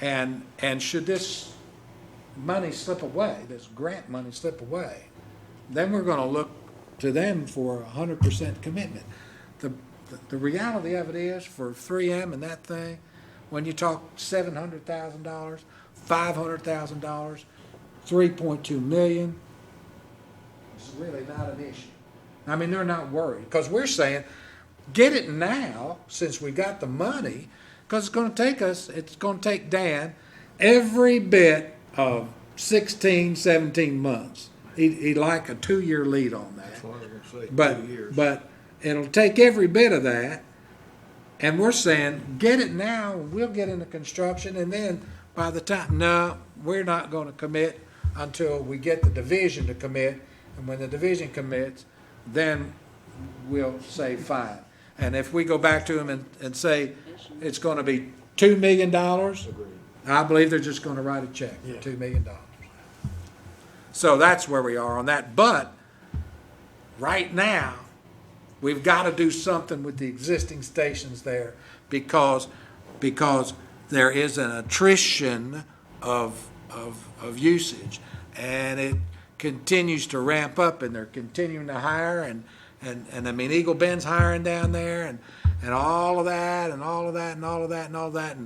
And should this money slip away, this grant money slip away, then we're going to look to them for 100% commitment. The reality of it is, for 3M and that thing, when you talk $700,000, $500,000, $3.2 million, it's really not an issue. I mean, they're not worried, because we're saying, get it now, since we got the money, because it's going to take Dan every bit of 16, 17 months. He'd like a 2-year lead on that. That's what I was gonna say, But 2 years. but it'll take every bit of that, and we're saying, get it now, we'll get into construction, and then by the time, no, we're not going to commit until we get the division to commit, and when the division commits, then we'll say fine. And if we go back to them and say it's going to be $2 million, I believe they're just going to write a check for $2 million. So that's where we are on that. But right now, we've got to do something with the existing stations there because there is an attrition of usage, and it continues to ramp up, and they're continuing to hire, and I mean, Eagle Bend's hiring down there, and all of that, and all of that, and all of that, and all of that,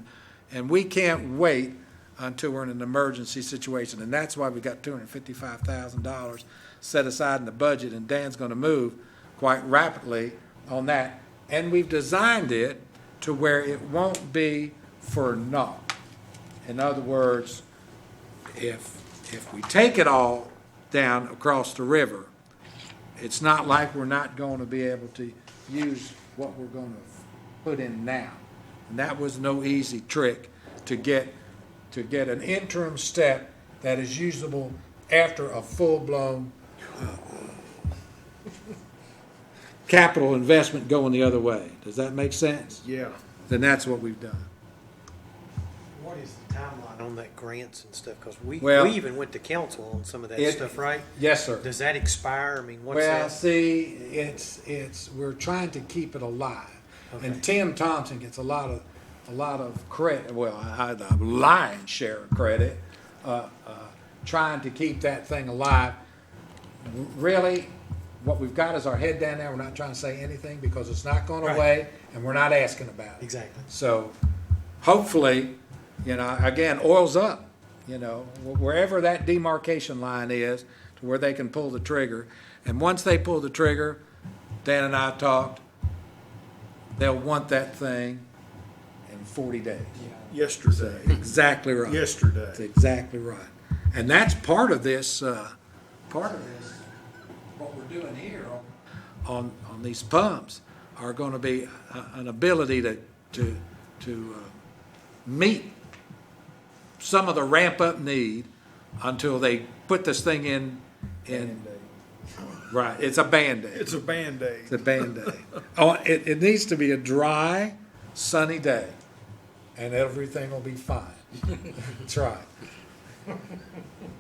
and we can't wait until we're in an emergency situation, and that's why we got $255,000 set aside in the budget, and Dan's gonna move quite rapidly on that. And we've designed it to where it won't be for naught. In other words, if we take it all down across the river, it's not like we're not going to be able to use what we're going to put in now. And that was no easy trick to get an interim step that is usable after a full-blown capital investment going the other way. Does that make sense? Yeah. Then that's what we've done. What is the timeline on that grants and stuff? Because we Well, even went to council on some of that it- stuff, right? Yes, sir. Does that expire? I mean, what's Well, that? see, we're trying to keep it alive. Okay. And Tim Thompson gets a lot of credit, well, the lion's share of credit, trying to keep that thing alive. Really, what we've got is our head down there. We're not trying to say anything because it's not going Right. away, and we're not asking about it. Exactly. So hopefully, again, oil's up, wherever that demarcation line is to where they can pull the trigger. And once they pull the trigger, Dan and I talked, they'll want that thing in 40 days. Yesterday. Exactly right. That's Yesterday. exactly right. And that's part of this, what we're doing here on these pumps are gonna be an ability to meet some of the ramp-up need until they put this thing in, right, it's a Band-Aid. It's a Band-Aid. It's a Band-Aid. Oh, it needs to be a dry, sunny day, and everything will be fine. That's right.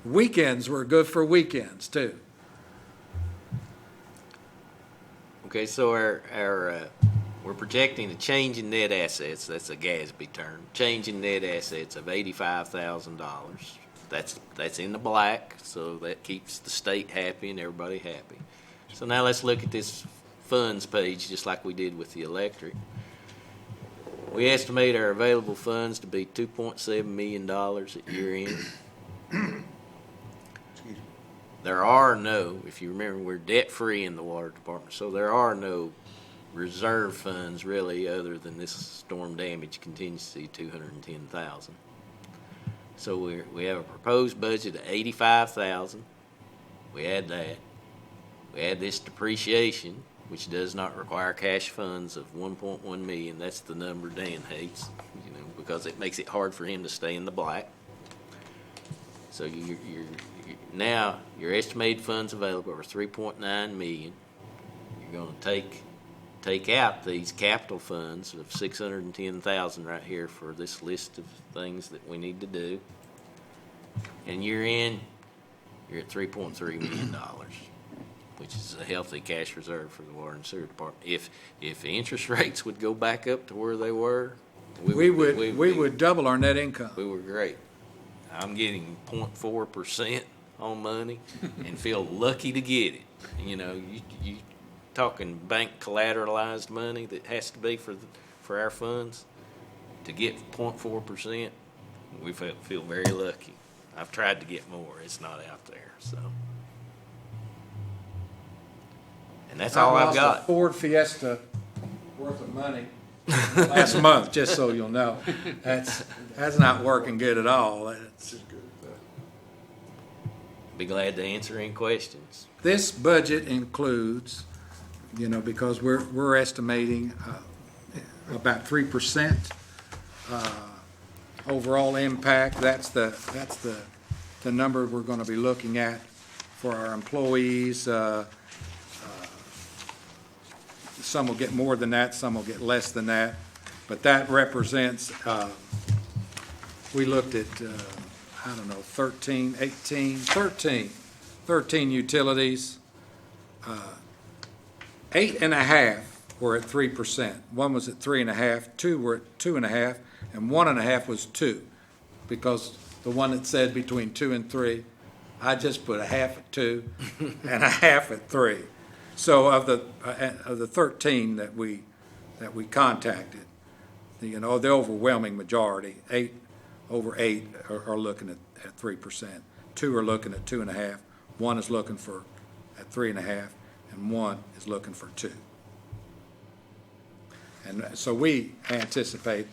Weekends were good for weekends, too. Okay, so we're projecting a change in net assets, that's a GASB term, change in net assets of $85,000. That's in the black, so that keeps the state happy and everybody happy. So now let's look at this funds page, just like we did with the electric. We estimate our available funds to be $2.7 million at year end. There are no, if you remember, we're debt-free in the water department, so there are no reserve funds really other than this storm damage contingency, $210,000. So we have a proposed budget of $85,000. We add that. We add this depreciation, which does not require cash funds of $1.1 million. That's the number Dan hates, because it makes it hard for him to stay in the black. So now your estimated funds available are $3.9 million. You're going to take out these capital funds of $610,000 right here for this list of things that we need to do. And you're at $3.3 million, which is a healthy cash reserve for the water and sewer department. If interest rates would go back up to where they were, We would double our net income. we were great. I'm getting 0.4% on money and feel lucky to get it. You talking bank collateralized money that has to be for our funds to get 0.4%. We feel very lucky. I've tried to get more. It's not out there. So, and that's all I've I lost a got. Ford Fiesta worth of money last month, just so you'll know. That's not working good at all. Be glad to answer any questions. This budget includes, because we're estimating about 3% overall impact. That's the number we're going to be looking at for our employees. Some will get more than that, some will get less than that, but that represents, we looked at, 13 utilities. 8.5 were at 3%. One was at 3.5, two were at 2.5, and 1.5 was 2. Because the one that said between 2 and 3, I just put a half at 2 and a half at 3. So of the 13 that we contacted, the overwhelming majority, over eight are looking at 3%. 2 are looking at 2.5. 1 is looking at 3.5, and 1 is looking for 2. And so we anticipate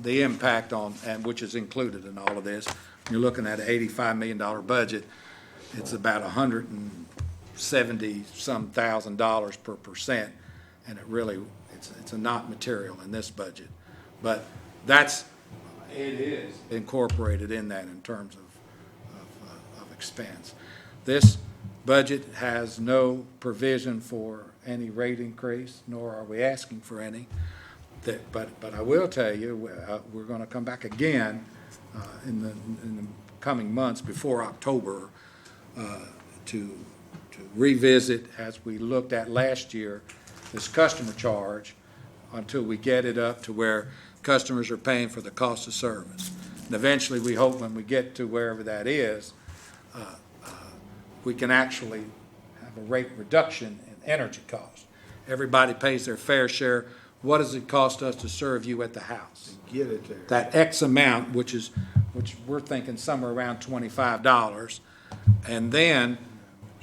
the impact and which is included in all of this. You're looking at an $85 million budget. It's about $170-some thousand per percent, and it's not material in this budget. But it is incorporated in that in terms of expense. This budget has no provision for any rate increase, nor are we asking for any. But I will tell you, we're going to come back again in the coming months before October to revisit, as we looked at last year, this customer charge until we get it up to where customers are paying for the cost of service. And eventually, we hope when we get to wherever that is, we can actually have a rate reduction in energy costs. Everybody pays their fair share. What does it cost us to serve you at the house? Get it there. That X amount, which we're thinking somewhere around $25, and then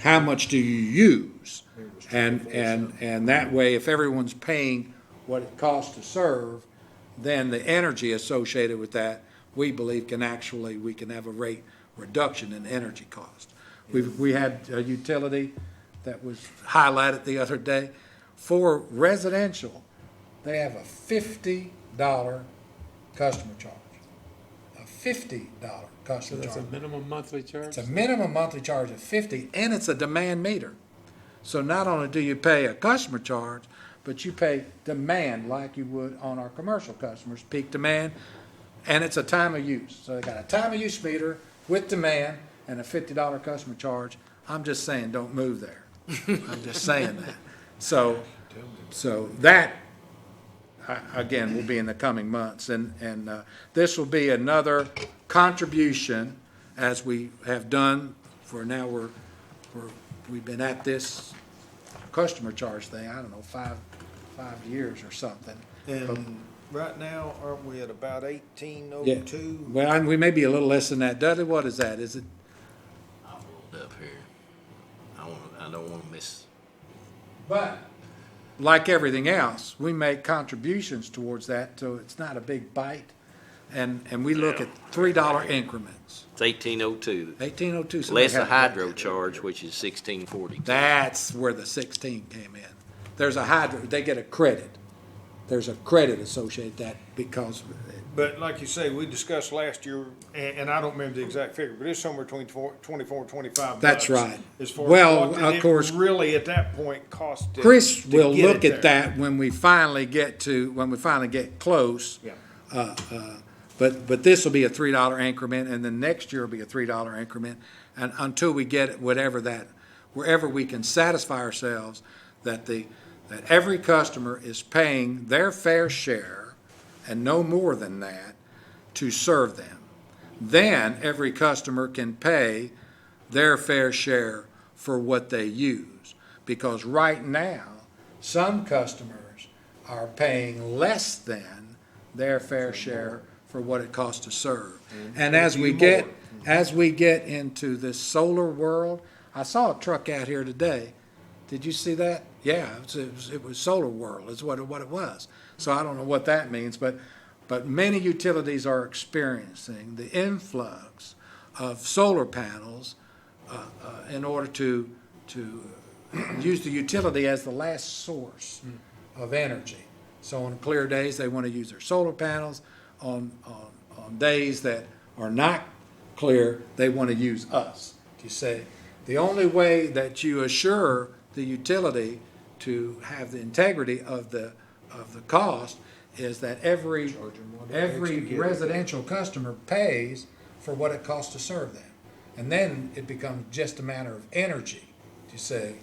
how much do you use? And that way, if everyone's paying what it costs to serve, then the energy associated with that, we believe we can have a rate reduction in energy cost. We had a utility that was highlighted the other day. For residential, they have a $50 customer charge. A $50 customer That's charge. a minimum monthly charge? It's a minimum monthly charge of $50, and it's a demand meter. So not only do you pay a customer charge, but you pay demand like you would on our commercial customers, peak demand, and it's a time of use. So they got a time of use meter with demand and a $50 customer charge. I'm just saying, don't move there. I'm just saying that. So that, again, will be in the coming months. And this will be another contribution, as we have done for now. We've been at this customer charge thing, I don't know, five years or something. And right now, aren't we at about Yeah. 1802? Well, we may be a little less than that. Dudley, what is that? Is it? I'll hold up here. I don't want to miss. But like everything else, we make contributions towards that, so it's not a big bite. And we look at $3 increments. It's 1802. 1802. so Less they the have- hydro charge, which is 1642. That's where the 16 came in. There's a hydro, they get a credit. There's a credit associated with that because, But like you say, we discussed last year, and I don't remember the exact figure, but it's somewhere between 24 and 25 That's bucks. right. As far Well, as what of did it course, really at that point cost to Chris to will get look it at there. that when we finally get close. Yeah. But this will be a $3 increment, and then next year will be a $3 increment, and until we get wherever we can satisfy ourselves that every customer is paying their fair share and no more than that to serve them. Then every customer can pay their fair share for what they use. Because right now, some customers are paying less than their fair share for what it costs to serve. And as we get into this solar world, I saw a truck out here today. Did you see that? Yeah, it was Solar World is what it was. So I don't know what that means, but many utilities are experiencing the influx of solar panels in order to use the utility as the last source of energy. So on clear days, they want to use their solar panels. On days that are not clear, they want to use us. You say the only way that you assure the utility to have the integrity of the cost is that every residential customer pays for what it costs to serve them. And then it becomes just a matter of energy. You say,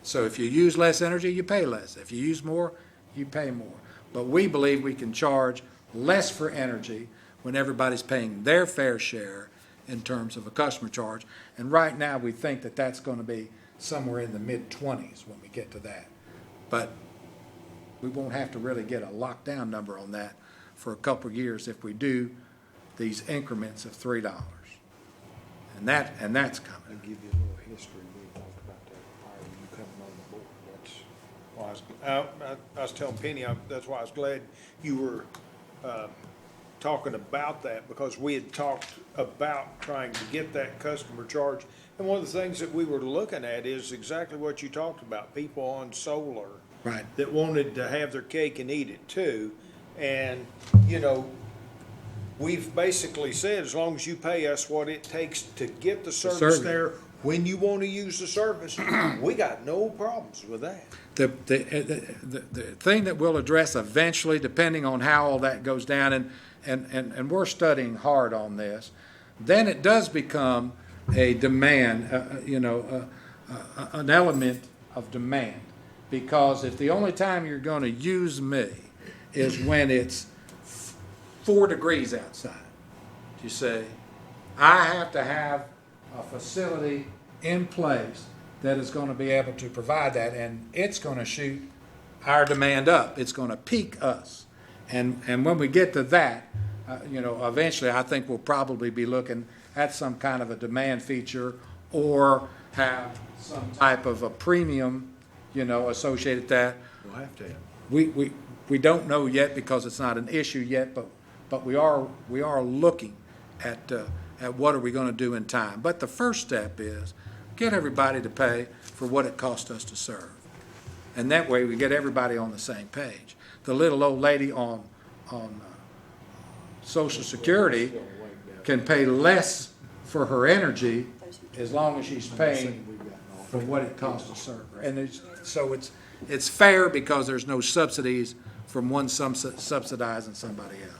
so if you use less energy, you pay less. If you use more, you pay more. But we believe we can charge less for energy when everybody's paying their fair share in terms of a customer charge. And right now, we think that that's going to be somewhere in the mid-20s when we get to that. But we won't have to really get a lockdown number on that for a couple of years if we do these increments of $3. And that's coming. I'll give you a little history, we talked about that prior to you coming on the board. That's why I was telling Penny, that's why I was glad you were, talking about that, because we had talked about trying to get that customer charge. And one of the things that we were looking at is exactly what you talked about, people on solar. Right. That wanted to have their cake and eat it too. And, you know, we've basically said, as long as you pay us what it takes to get the service service. there, when you want to use the service, we got no problems with that. The thing that we'll address eventually, depending on how all that goes down, and we're studying hard on this, then it does become a demand, an element of demand. Because if the only time you're going to use me is when it's 4 degrees outside, you say, I have to have a facility in place that is going to be able to provide that, and it's going to shoot our demand up. It's going to peak us. And when we get to that, eventually I think we'll probably be looking at some kind of a demand feature or have some type of a premium, associated with that. We'll have to have. We don't know yet because it's not an issue yet, but we are looking at what are we going to do in time. But the first step is get everybody to pay for what it costs us to serve. And that way we get everybody on the same page. The little old lady on Social Security can pay less for her energy as long as she's paying for what it costs to serve her. And it's fair because there's no subsidies from one subsidizing somebody else.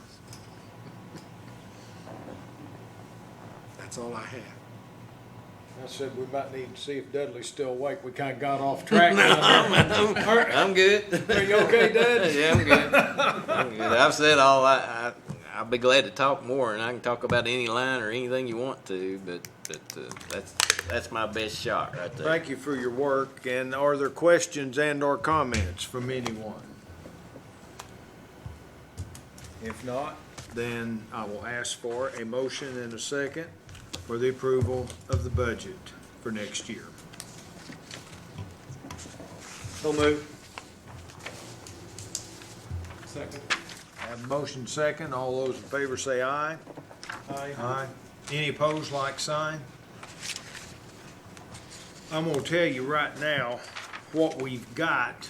That's all I have. I said we might need to see if Dudley's still awake. We kind of got off track. I'm good. Are you okay, Dud? Yeah, I'm good. I'm good. I've said all I'll be glad to talk more, and I can talk about any line or anything you want to, but that's my best shot right there. Thank you for your work. And are there questions and/or comments from anyone? If not, then I will ask for a motion and a second for the approval of the budget for next year. So moved. Second. Have a motion second. All those in favor say aye. Aye. Aye. Any opposed, like sign? I'm gonna tell you right now what we've got.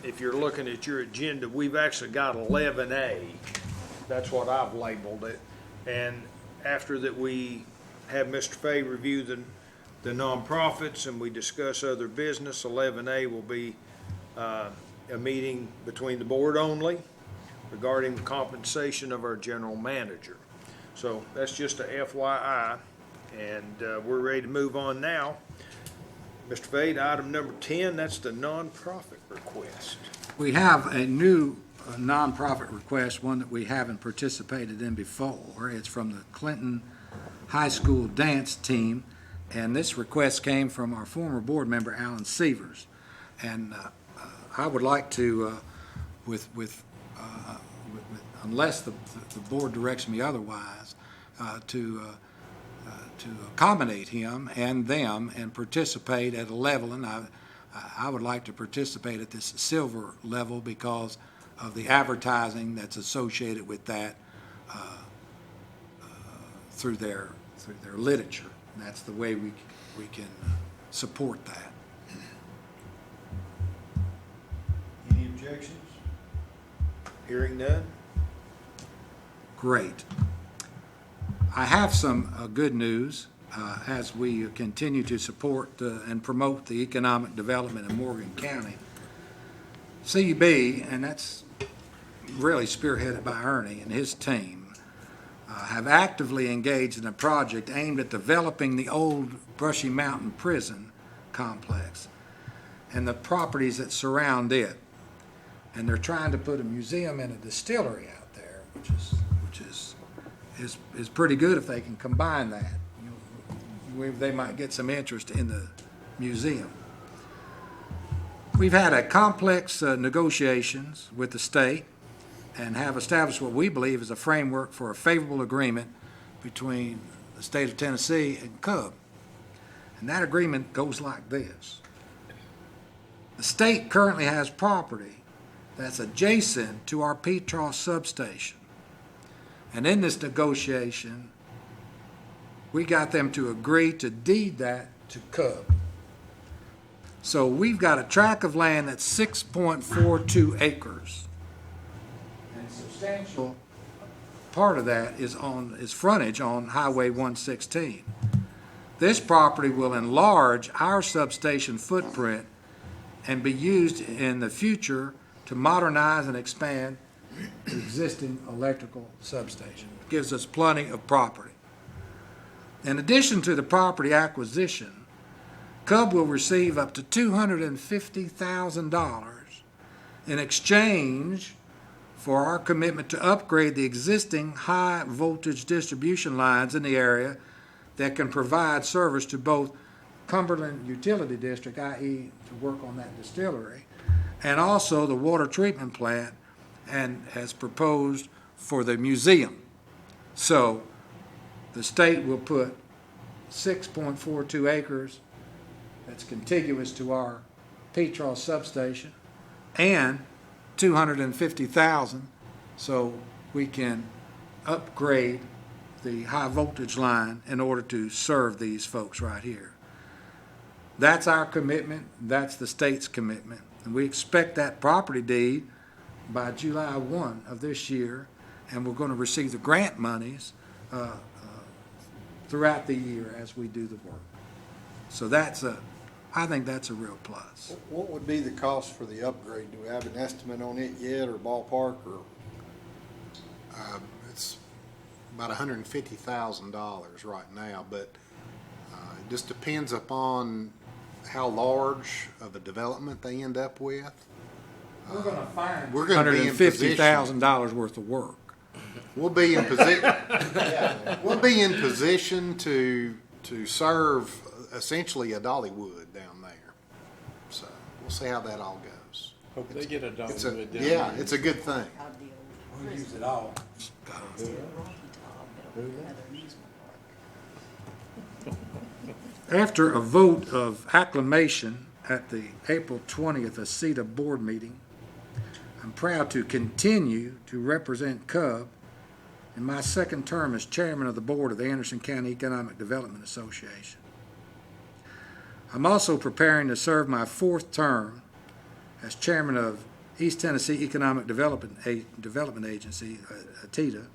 If you're looking at your agenda, we've actually got 11A. That's what I've labeled it. And after that, we have Mr. Fay review the nonprofits and we discuss other business. 11A will be a meeting between the board only regarding the compensation of our general manager. So that's just a FYI, and we're ready to move on now. Mr. Fay, item number 10, that's the nonprofit request. We have a new nonprofit request, one that we haven't participated in before. It's from the Clinton High School dance team, and this request came from our former board member, Alan Severs. And I would like to, unless the board directs me otherwise, to accommodate him and them and participate at a level, and I would like to participate at this silver level because of the advertising that's associated with that through their literature. And that's the way we can support that. Any objections? Hearing none? Great. I have some good news as we continue to support and promote the economic development in Morgan County. CB, and that's really spearheaded by Ernie and his team, have actively engaged in a project aimed at developing the old Brushy Mountain Prison complex and the properties that surround it. And they're trying to put a museum and a distillery out there, which is pretty good if they can combine that. They might get some interest in the museum. We've had a complex negotiations with the state and have established what we believe is a framework for a favorable agreement between the state of Tennessee and Cub. And that agreement goes like this. The state currently has property that's adjacent to our Petros substation. And in this negotiation, we got them to agree to deed that to Cub. So we've got a tract of land that's 6.42 acres. And a substantial part of that is frontage on Highway 116. This property will enlarge our substation footprint and be used in the future to modernize and expand the existing electrical substation. It gives us plenty of property. In addition to the property acquisition, Cub will receive up to $250,000 in exchange for our commitment to upgrade the existing high-voltage distribution lines in the area that can provide service to both Cumberland Utility District, i.e. to work on that distillery, and also the water treatment plant, and has proposed for the museum. So the state will put 6.42 acres that's contiguous to our Petros substation and $250,000 so we can upgrade the high voltage line in order to serve these folks right here. That's our commitment. That's the state's commitment. And we expect that property deed by July 1 of this year, and we're going to receive the grant monies throughout the year as we do the work. So I think that's a real plus. What would be the cost for the upgrade? Do we have an estimate on it yet, or ballpark, or? It's about $150,000 right now, but it just depends upon how large of a development they end up with. We're going to find We're gonna be in $150,000 worth of work. We'll be in position. We'll be in position to serve essentially a Dollywood down there. So we'll see how that all goes. Hope they get a It's Dollywood down yeah, there. it's a good thing. We'll use it all. After a vote of acclamation at the April 20th ACETA board meeting, I'm proud to continue to represent Cub in my second term as chairman of the board of the Anderson County Economic Development Association. I'm also preparing to serve my fourth term as chairman of East Tennessee Economic Development Agency, TEDA,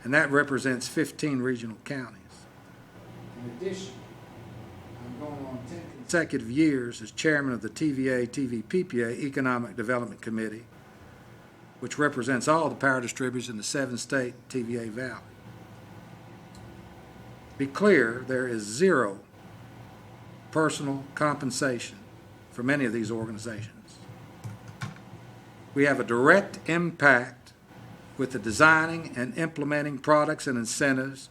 and that represents 15 regional counties. In addition, I'm going on 10 consecutive years as chairman of the TVA-TVPPA Economic Development Committee, which represents all the power distributors in the 7-state TVA Valley. Be clear, there is zero personal compensation from any of these organizations. We have a direct impact with the designing and implementing products and incentives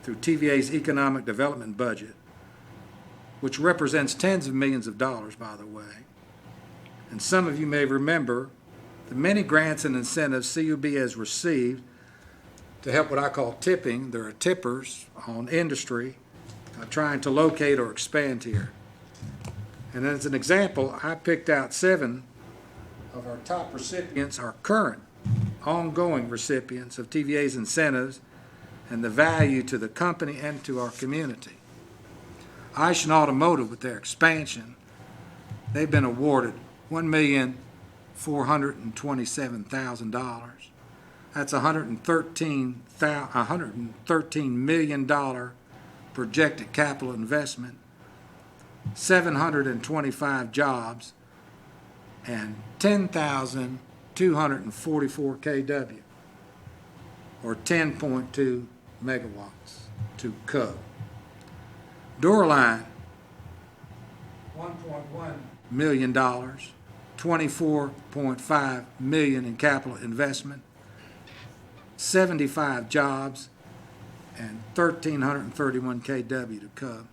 through TVA's economic development budget, which represents tens of millions of dollars, by the way. And some of you may remember the many grants and incentives CUB has received to help what I call tipping. There are tippers on industry trying to locate or expand here. And as an example, I picked out 7 of our top recipients, our current ongoing recipients of TVA's incentives and the value to the company and to our community. Ishun Automotive, with their expansion, they've been awarded $1,427,000. That's $113 million projected capital investment, 725 jobs, and 10,244 kW, or 10.2 megawatts to Cub. Doorline, $1.1 million, $24.5 million in capital investment, 75 jobs, and 1,331 kW to Cub.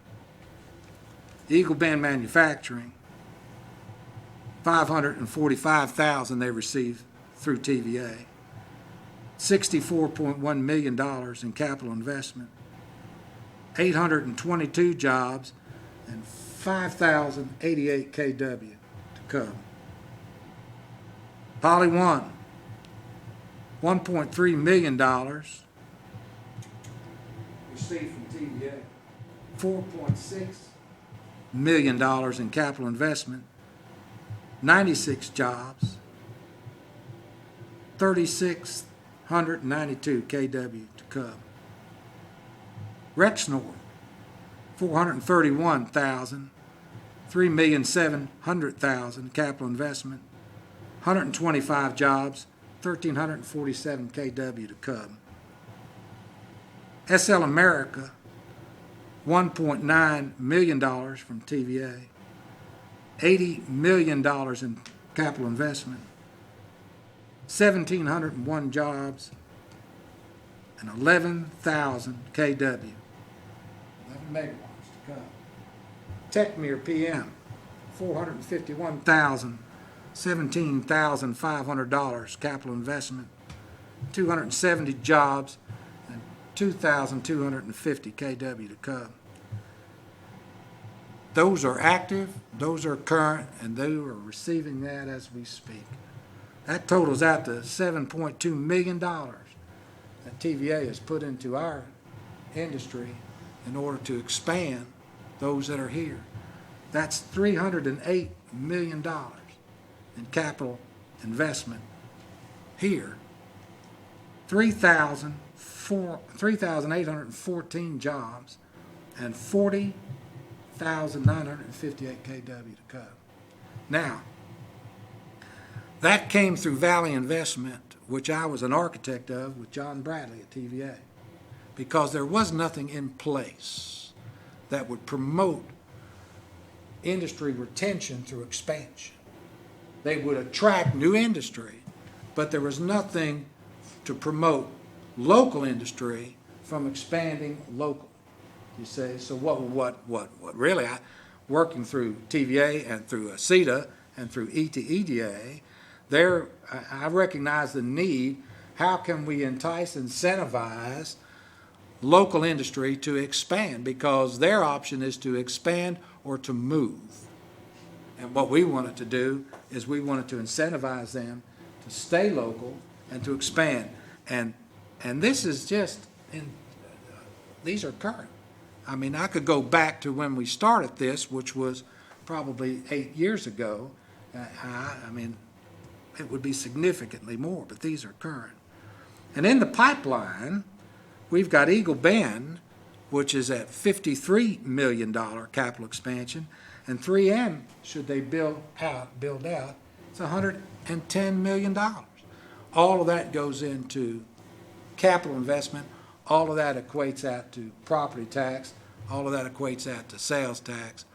Eagle Bend Manufacturing, $545,000 they received through TVA. $64.1 million in capital investment, 822 jobs, and 5,088 KW to come. Poly One, $1.3 million received from TVA, $4.6 million in capital investment, 96 jobs, 3,692 KW to come. Rexnord, $431,000, $3,700,000 capital investment, 125 jobs, 1,347 KW to come. SL America, $1.9 million from TVA, $80 million in capital investment, 1,701 jobs, and 11,000 KW. 11 megawatts to come. Techmere PM, $451,000, $17,500 capital investment, 270 jobs, and 2,250 KW to come. Those are active, those are current, and they are receiving that as we speak. That totals out to $7.2 million that TVA has put into our industry in order to expand those that are here. That's $308 million in capital investment here. 3,814 jobs and 40,958 KW to come. Now, that came through Valley Investment, which I was an architect of with John Bradley at TVA, because there was nothing in place that would promote industry retention through expansion. They would attract new industry, but there was nothing to promote local industry from expanding local. You say, so what really, working through TVA and through ACETA and through ETA, I recognize the need. How can we entice, incentivize local industry to expand? Because their option is to expand or to move. And what we wanted to do is we wanted to incentivize them to stay local and to expand. And this is just, these are current. I mean, I could go back to when we started this, which was probably 8 years ago. I mean, it would be significantly more, but these are current. And in the pipeline, we've got Eagle Bend, which is at $53 million capital expansion, and 3M, should they build out, it's $110 million. All of that goes into capital investment. All of that equates out to property tax. All of that equates out to sales tax.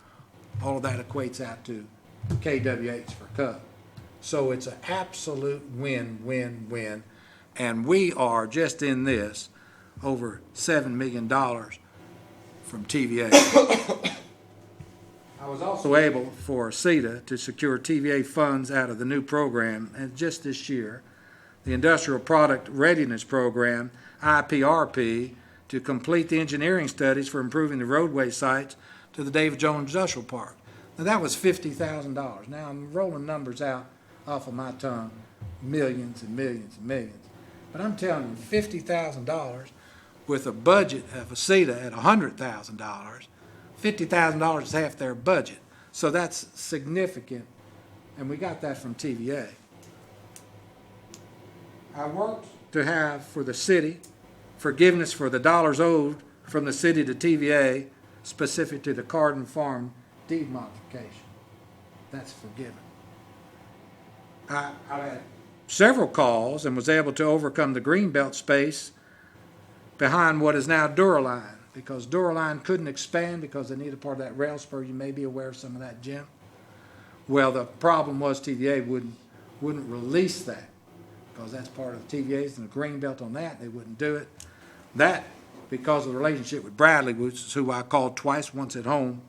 All of that equates out to KWH for Cub. So it's an absolute win-win-win. And we are just in this over $7 million from TVA. I was also able for CETA to secure TVA funds out of the new program, and just this year, the Industrial Product Readiness Program, IPRP, to complete the engineering studies for improving the roadway sites to the David Jones Industrial Park. Now, that was $50,000. Now, I'm rolling numbers out off of my tongue, millions and millions and millions. But I'm telling you, $50,000 with a budget of a CETA at $100,000, $50,000 is half their budget. So that's significant, and we got that from TVA. I worked to have for the city forgiveness for the dollars owed from the city to TVA specific to the Carden Farm deed modification. That's forgiven. I had several calls and was able to overcome the greenbelt space behind what is now Duraline, because Duraline couldn't expand because they needed part of that rail spur. You may be aware of some of that, Jim. Well, the problem was TVA wouldn't release that, because that's part of TVA's and the greenbelt on that. They wouldn't do it. That, because of the relationship with Bradley, which is who I called twice, once at home,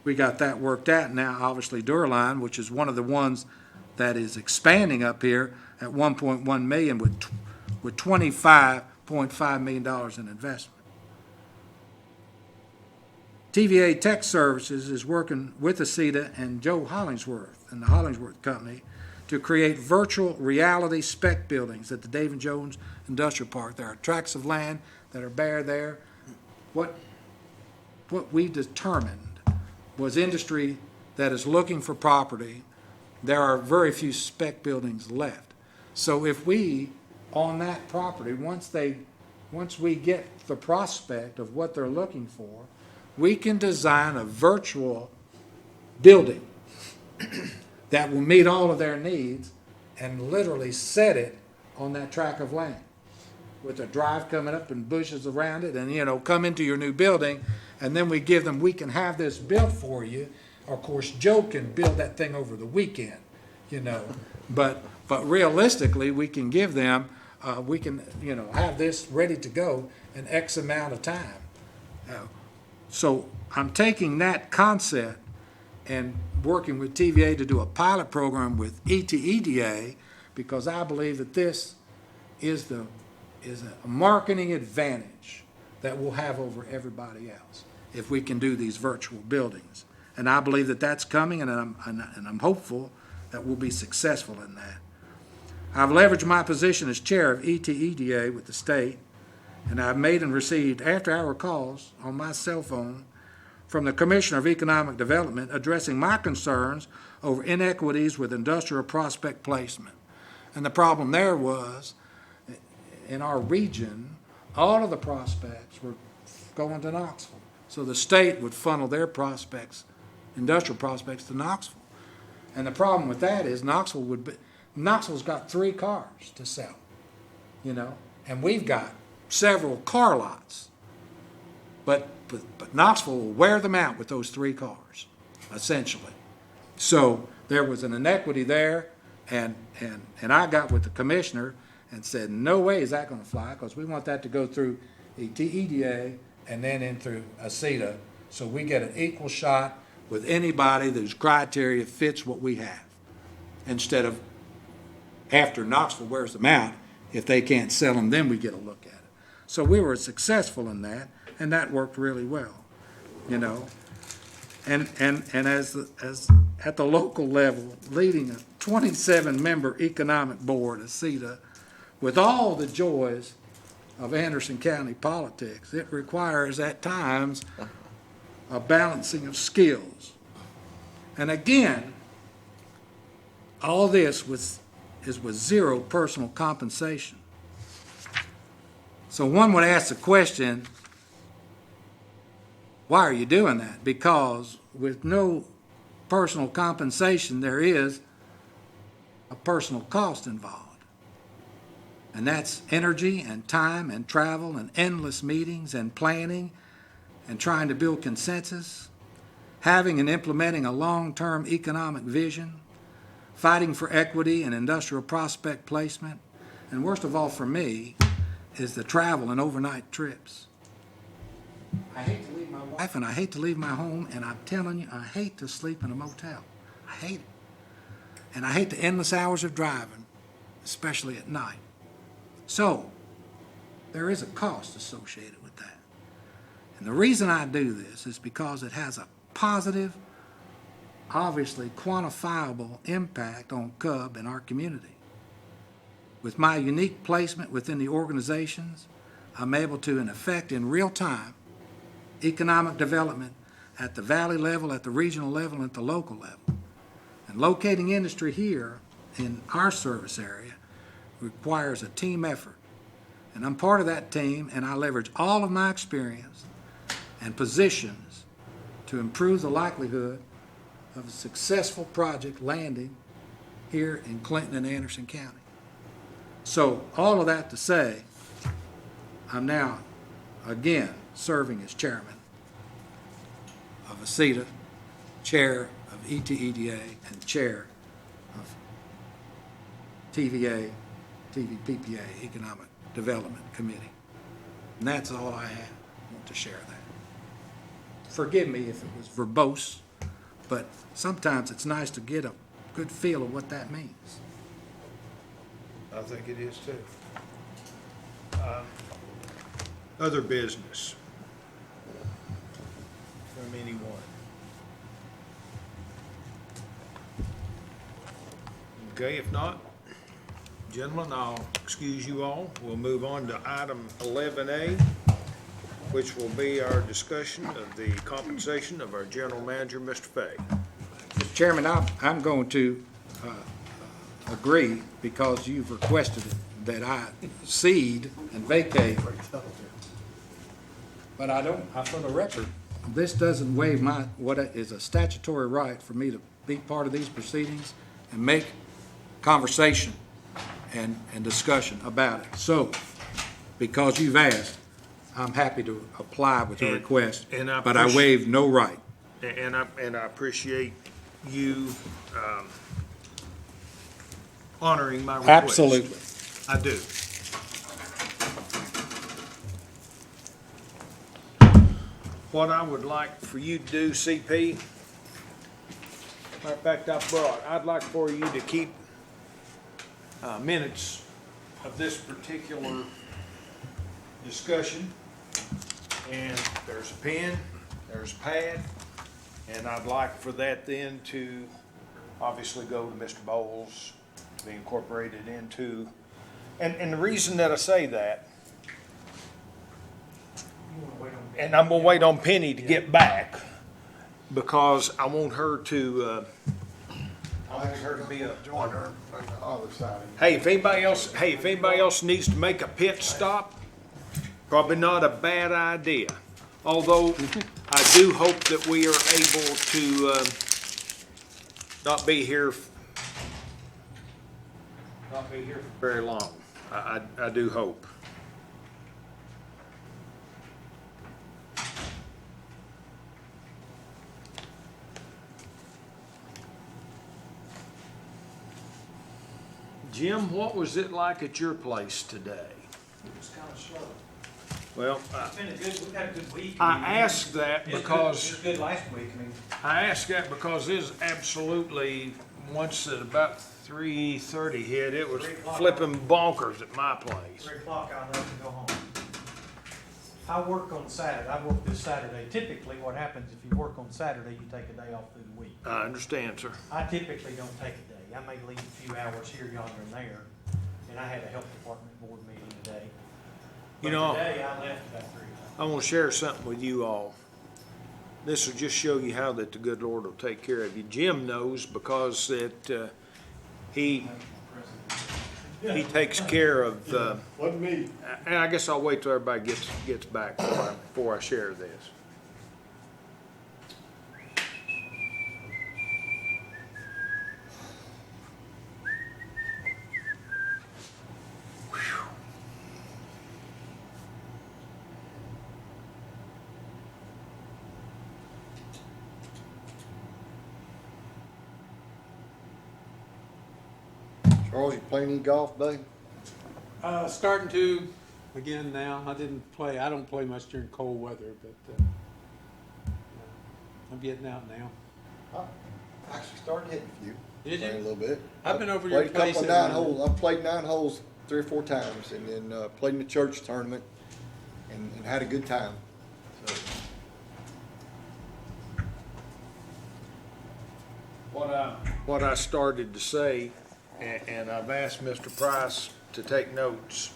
we got that worked out. Now, obviously Duraline, which is one of the ones that is expanding up here at 1.1 million with $25.5 million in investment. TVA Tech Services is working with ACETA and Joe Hollingsworth and the Hollingsworth Company to create virtual reality spec buildings at the Dave and Jones Industrial Park. There are tracts of land that are bare there. What we determined was industry that is looking for property, there are very few spec buildings left. So if we, on that property, once we get the prospect of what they're looking for, we can design a virtual building that will meet all of their needs and literally set it on that tract of land with a drive coming up and bushes around it and, come into your new building. And then we give them, we can have this built for you. Of course, Joe can build that thing over the weekend, but realistically, we can give them, we can, have this ready to go in X amount of time. So I'm taking that concept and working with TVA to do a pilot program with ETEDA because I believe that this is a marketing advantage that we'll have over everybody else if we can do these virtual buildings. And I believe that that's coming, and I'm hopeful that we'll be successful in that. I've leveraged my position as chair of ETEDA with the state, and I've made and received after-hour calls on my cell phone from the Commissioner of Economic Development addressing my concerns over inequities with industrial prospect placement. And the problem there was, in our region, all of the prospects were going to Knoxville. So the state would funnel their prospects, industrial prospects, to Knoxville. And the problem with that is Knoxville's got 3 cars to sell, and we've got several car lots. But Knoxville will wear them out with those 3 cars, essentially. So there was an inequity there, and I got with the commissioner and said, no way is that going to fly, because we want that to go through ETEDA and then in through ACETA, so we get an equal shot with anybody whose criteria fits what we have, instead of after Knoxville wears them out, if they can't sell them, then we get a look at it. So we were successful in that, and that worked really well, And as at the local level, leading a 27-member economic board, ACETA, with all the joys of Anderson County politics, it requires at times a balancing of skills. And again, all this is with zero personal compensation. So one would ask the question, why are you doing that? Because with no personal compensation, there is a personal cost involved. And that's energy and time and travel and endless meetings and planning and trying to build consensus, having and implementing a long-term economic vision, fighting for equity and industrial prospect placement, and worst of all for me is the travel and overnight trips. I hate to leave my wife and I hate to leave my home, and I'm telling you, I hate to sleep in a motel. I hate it. And I hate the endless hours of driving, especially at night. So, there is a cost associated with that. And the reason I do this is because it has a positive, obviously quantifiable impact on Cub and our community. With my unique placement within the organizations, I'm able to, in effect, in real time, economic development at the valley level, at the regional level, and at the local level. And locating industry here in our service area requires a team effort. And I'm part of that team, and I leverage all of my experience and positions to improve the likelihood of a successful project landing here in Clinton and Anderson County. So all of that to say, I'm now, again, serving as chairman of ACETA, chair of ETEDA, and chair of TVPPA, Economic Development Committee. And that's all I have. I want to share that. Forgive me if it was verbose but sometimes it's nice to get a good feel of what that means. I think it is too. Other business. From anyone. Okay, if not, gentlemen, I'll excuse you all. We'll move on to item 11A, which will be our discussion of the compensation of our general manager, Mr. Fay. Mr. Chairman, I'm going to agree, because you've requested it, that I cede and vacate. But I don't, for the record, this doesn't waive what is a statutory right for me to be part of these proceedings and make conversation and discussion about it. So, because you've asked, I'm happy to apply with the And- request, and I but I appreciate- waive no right. And I appreciate you honoring my request. Absolutely. I do. What I would like for you to do, CP, matter of fact, I'd like for you to keep minutes of this particular discussion. And there's a pen, there's a pad, and I'd like for that then to obviously go to Mr. Bowles, to be incorporated into, and the reason that I say that, and I'm gonna wait on Penny to get back, because I want her to, be a joiner. Hey, if anybody else needs to make a pit stop, probably not a bad idea. Although, I do hope that we are able to, not be here for very long. I do hope. Jim, what was it like at your place today? It was kind of slow. Well, It's been we've had a good week. I asked that It was because, good last week, I mean. I asked that because it was absolutely, once at about 3:30 hit, it was 3 o'clock. flipping bonkers at my place. 3 o'clock, I left to go home. I work on Saturday. I work this Saturday. Typically, what happens if you work on Saturday, you take a day off through the week. I understand, sir. I typically don't take a day. I may leave a few hours here, yonder, and there. And I had a health department board meeting today. You But know, today, I left about 3 o'clock. I want to share something with you all. This will just show you how that the good Lord will take care of you. Jim knows because that he takes care of. Wasn't me. And I guess I'll wait till everybody gets back before I share this. Charles, you playing any golf, buddy? Starting to, again now. I don't play much during cold weather, but I'm getting out now. I actually started hitting a few. Did you? Playing a little bit. I've been over your Played a couple place of 9 every holes. I've played 9 holes 3 or 4 times, and then played in the church tournament, and had a good time. So, What I started to say, and I've asked Mr. Price to take notes.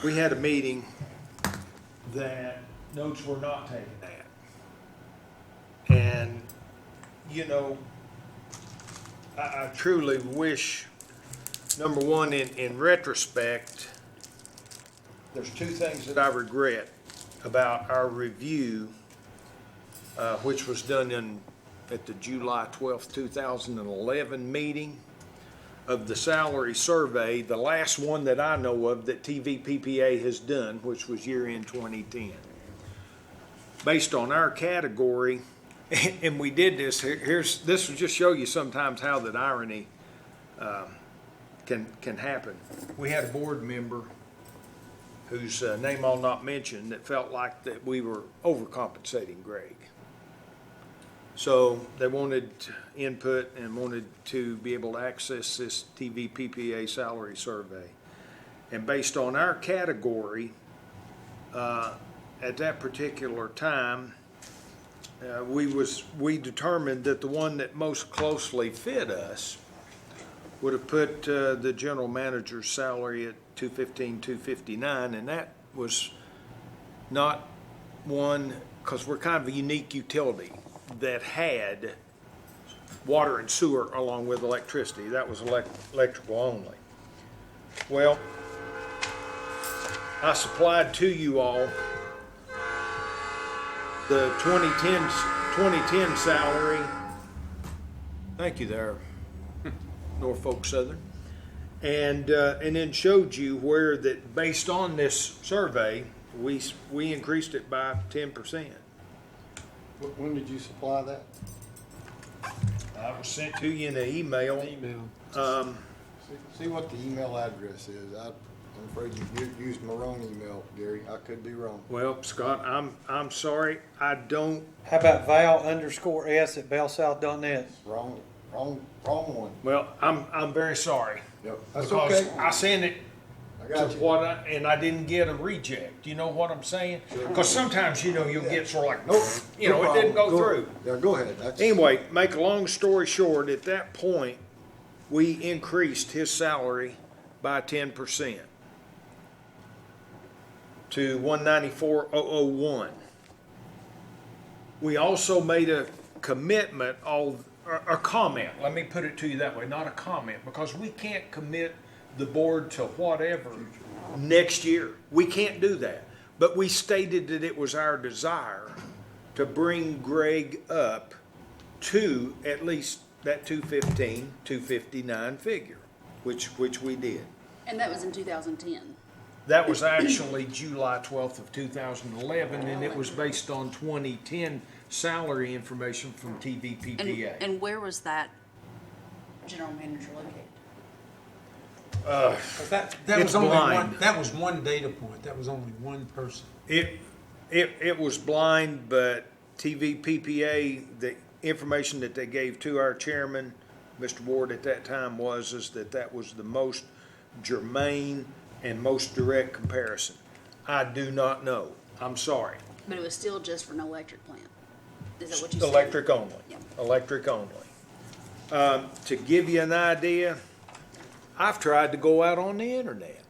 We had a meeting that notes were not taken at. And, you know, I truly wish, number one, in retrospect, there's 2 things that I regret about our review, which was done at the July 12th, 2011 meeting of the salary survey, the last one that I know of that TVPPA has done, which was year-end 2010. Based on our category, and we did this, this will just show you sometimes how that irony can happen. We had a board member whose name I'll not mention that felt like that we were overcompensating Greg. So they wanted input and wanted to be able to access this TV PPA salary survey. And based on our category, at that particular time, we determined that the one that most closely fit us would have put the general manager's salary at $215, $259, and that was not one, because we're kind of a unique utility that had water and sewer along with electricity. That was electrical only. Well, I supplied to you all the 2010 salary. Thank you there, Norfolk Southern. And then showed you where that based on this survey, we increased it by 10%. When did you supply that? I was sent to you in an email. See what the email address is. I'm afraid you used my wrong email, Gary. I could be wrong. Well, Scott, I'm sorry. I don't. How about val_s@bellsouth.net? Wrong one. Well, I'm very sorry. Yep. That's Because okay. I sent it I to got you. and I didn't get a reject. You know what I'm saying? Because sometimes, you'll get sort of like, Nope. it didn't go through. Yeah, go ahead. Anyway, make a long story short, at that point, we increased his salary by 10% to $194,001. We also made a commitment a comment, let me put it to you that way, not a comment, because we can't commit the board to whatever next year. We can't do that. But we stated that it was our desire to bring Greg up to at least that 215, 259 figure, which we did. And that was in 2010. That was actually July 12th of 2011, and it was based on 2010 salary information from TVPPA. And where was that general manager located? That It's was only blind. one, that was one data point. That was only one person. It was blind, but TVPPA, the information that they gave to our chairman, Mr. Ward, at that time is that was the most germane and most direct comparison. I do not know. I'm sorry. But it was still just for an electric plant. Is that what you said? Electric only. Yeah. Electric only. To give you an idea, I've tried to go out on the internet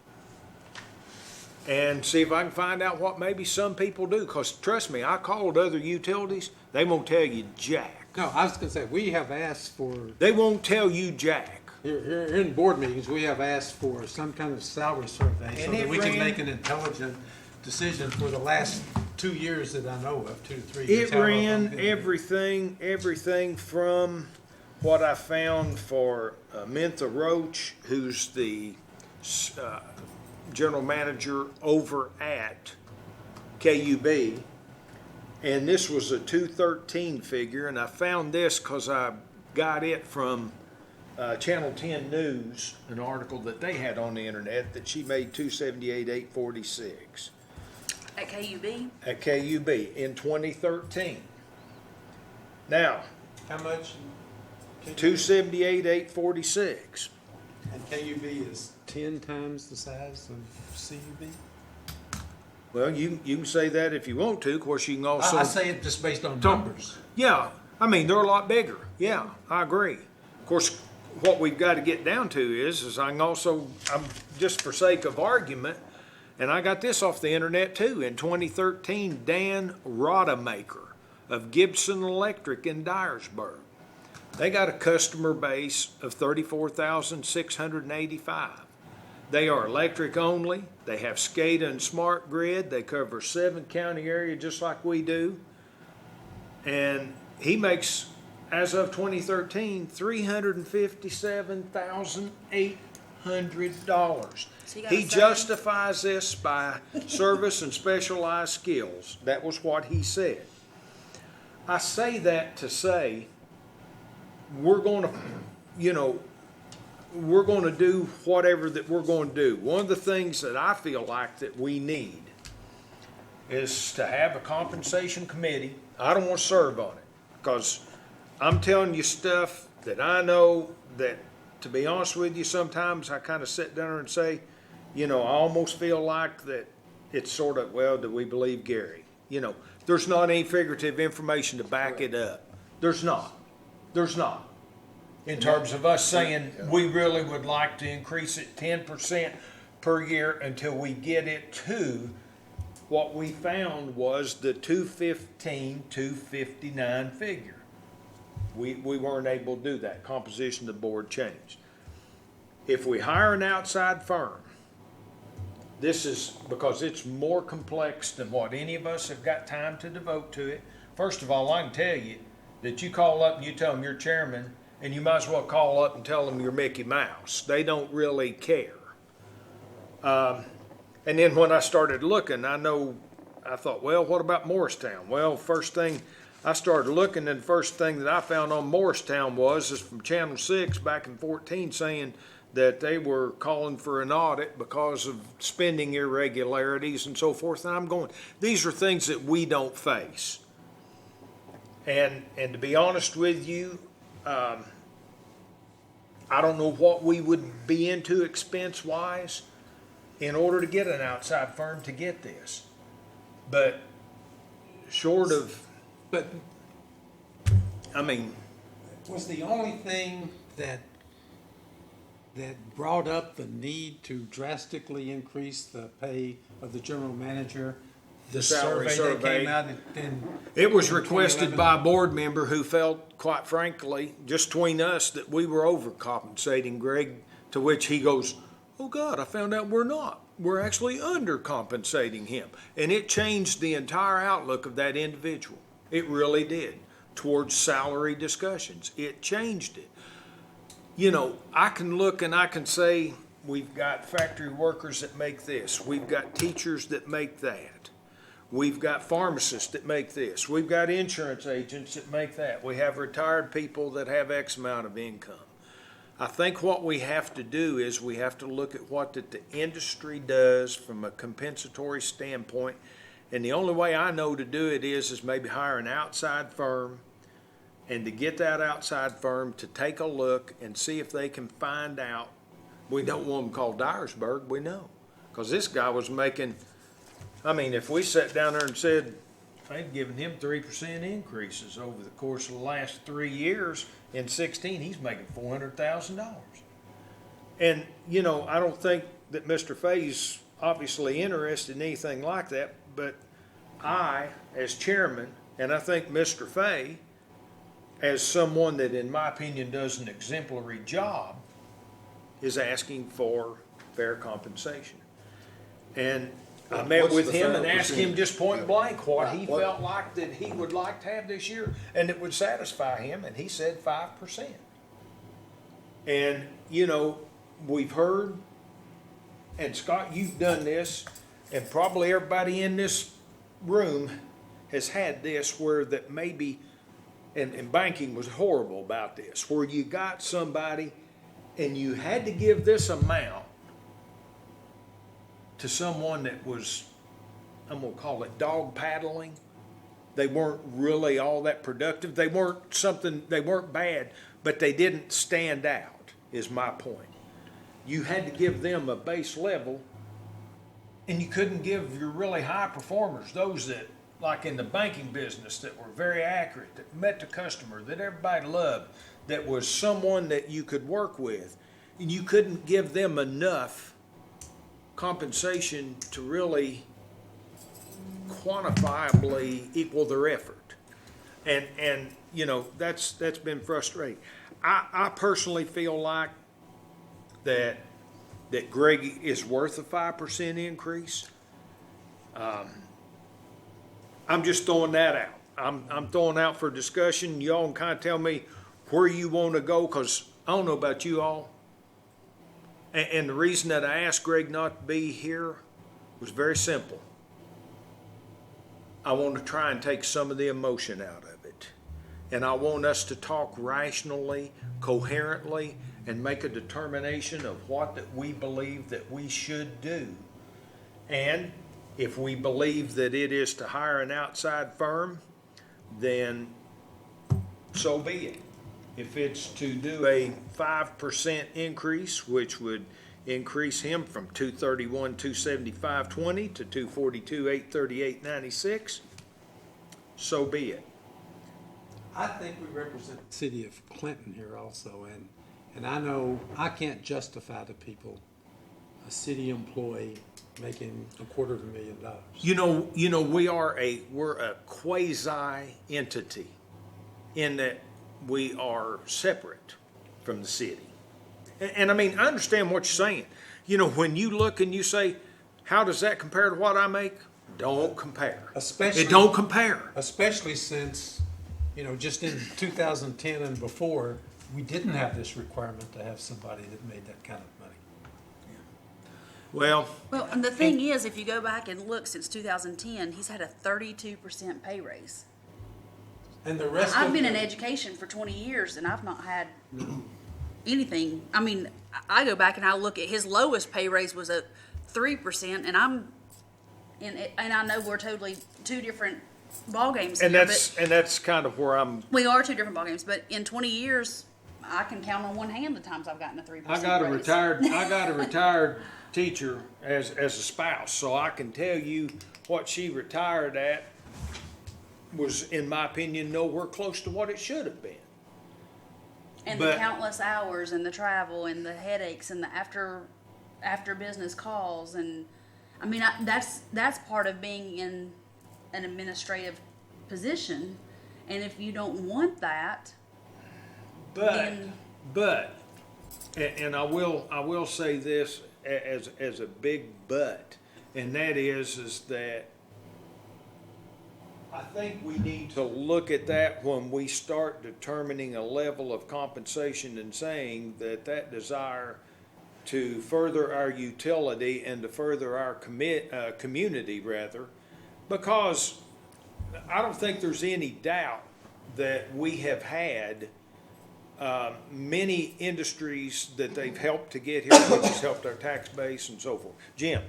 and see if I can find out what maybe some people do. Because trust me, I called other utilities. They won't tell you jack. No, I was gonna say, we have asked for, They won't tell you jack. here in board meetings, we have asked for some kind of salary survey so And that it we can ran- make an intelligent decision for the last 2 years that I know of, 2 to 3 It years. however long ran I've been here. everything from what I found for Mintha Roach, who's the general manager over at KUB. And this was a 213 figure, and I found this because I got it from Channel 10 News, an article that they had on the internet, that she made 278,846 At KUB? at KUB in 2013. Now, How much? 278,846. And KUB is 10 times the size of CUB? Well, you can say that if you want to. Of course, you can also. I say it just based on Don't- numbers. Yeah, I mean, they're a lot bigger. Yeah, I agree. Of course, what we've got to get down to is I'm just for sake of argument, and I got this off the internet too. In 2013, Dan Rodemaker of Gibson Electric in Dyersburg, they got a customer base of 34,685. They are electric only. They have SCADA and smart grid. They cover 7-county area just like we do. And he makes, as of 2013, $357,800. So you got a He sign? justifies this by service and specialized skills. That was what he said. I say that to say, we're going to do whatever that we're going to do. One of the things that I feel like that we need is to have a compensation committee. I don't want to serve on it because I'm telling you stuff that I know that, to be honest with you, sometimes I kind of sit down and say, I almost feel like that it's sort of, well, do we believe Gary? There's not any figurative information to back it up. There's not. In terms of us saying, we really would like to increase it 10% per year until we get it to what we found was the 215, 259 figure. We weren't able to do that. Composition of the board changed. If we hire an outside firm, this is because it's more complex than what any of us have got time to devote to it. First of all, I can tell you that you call up and you tell them you're chairman, and you might as well call up and tell them you're Mickey Mouse. They don't really care. And then when I started looking, I thought, well, what about Morristown? Well, first thing I started looking, and the first thing that I found on Morristown is from Channel 6 back in 14 saying that they were calling for an audit because of spending irregularities and so forth. And I'm going, these are things that we don't face. And to be honest with you, I don't know what we would be into expense-wise in order to get an outside firm to get this. But short of, But I mean, was the only thing that brought up the need to drastically increase the pay of the general manager? The salary That survey. came out in it was in requested 2011. by a board member who felt, quite frankly, just between us, that we were overcompensating Greg, to which he goes, oh God, I found out we're not. We're actually undercompensating him. And it changed the entire outlook of that individual. It really did, towards salary discussions. It changed it. I can look and I can say, we've got factory workers that make this. We've got teachers that make that. We've got pharmacists that make this. We've got insurance agents that make that. We have retired people that have X amount of income. I think what we have to do is we have to look at what that the industry does from a compensatory standpoint. And the only way I know to do it is maybe hire an outside firm, and to get that outside firm to take a look and see if they can find out. We don't want them called Dyersburg, we know. Because this guy was making, if we sat down there and said, they'd given him 3% increases over the course of the last 3 years, in 16, he's making $400,000. And, I don't think that Mr. Fay's obviously interested in anything like that, but I, as chairman, and I think Mr. Fay, as someone that, in my opinion, does an exemplary job, is asking for fair compensation. And I met What's with the him fair and asked him percentage? just point blank what he What- felt like that he would like to have this year and it would satisfy him, and he said 5%. And, we've heard, and Scott, you've done this, and probably everybody in this room has had this, where that maybe, and banking was horrible about this, where you got somebody and you had to give this amount to someone that was, I'm gonna call it dog paddling. They weren't really all that productive. They weren't bad, but they didn't stand out, is my point. You had to give them a base level, and you couldn't give your really high performers, those that, like in the banking business, that were very accurate, that met the customer, that everybody loved, that was someone that you could work with, and you couldn't give them enough compensation to really quantifiably equal their effort. And that's been frustrating. I personally feel like that Greg is worth a 5% increase. I'm just throwing that out. I'm throwing out for discussion. Y'all can kind of tell me where you want to go, because I don't know about you all. And the reason that I asked Greg not to be here was very simple. I want to try and take some of the emotion out of it. And I want us to talk rationally, coherently, and make a determination of what that we believe that we should do. And if we believe that it is to hire an outside firm, then so be it. If it's to do a 5% increase, which would increase him from 231, 275.20 to 242, 838.96, so be it. I think we represent the city of Clinton here also, and I know I can't justify to people a city employee making $250,000. You know, we're a quasi entity in that we are separate from the city. And I mean, I understand what you're saying. You know, when you look and you say, how does that compare to what I make? Don't compare. It don't compare. Especially since, just in 2010 and before, we didn't have this requirement to have somebody that made that kind of money. Well, Well, and the thing is, if you go back and look since 2010, he's had a 32% pay raise. And the rest I've of been the- in education for 20 years and I've not had anything. I mean, I go back and I look at his lowest pay raise was at 3%, and and I know we're totally two different ballgames and here, that's kind of where I'm. we are two different ballgames. But in 20 years, I can count on one hand the times I've gotten a 3% I got a raise. retired teacher as a spouse, so I can tell you what she retired at was, in my opinion, nowhere close to what it should have been. And But- the countless hours and the travel and the headaches and the after business calls, and I mean that's part of being in an administrative position. And if you don't want that, But, and I will say this as a big but, and that is that I think we need to look at that when we start determining a level of compensation and saying that desire to further our utility and to further our community rather, because I don't think there's any doubt that we have had many industries that they've helped to get here, which has helped our tax base and so forth. Jim?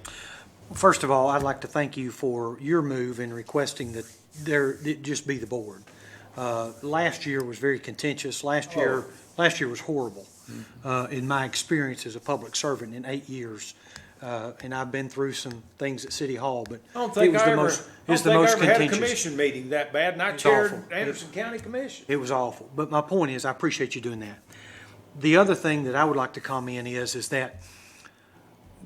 First of all, I'd like to thank you for your move in requesting that it just be the board. Last year was very contentious. Last year was horrible, in my experience as a public servant in 8 years. And I've been through some things at City Hall, but I don't it think was I the ever, most, I it don't was the think I most ever had a contentious. commission meeting that bad, and I It's chaired awful. Anderson County Commission. It was awful. But my point is, I appreciate you doing that. The other thing that I would like to comment is that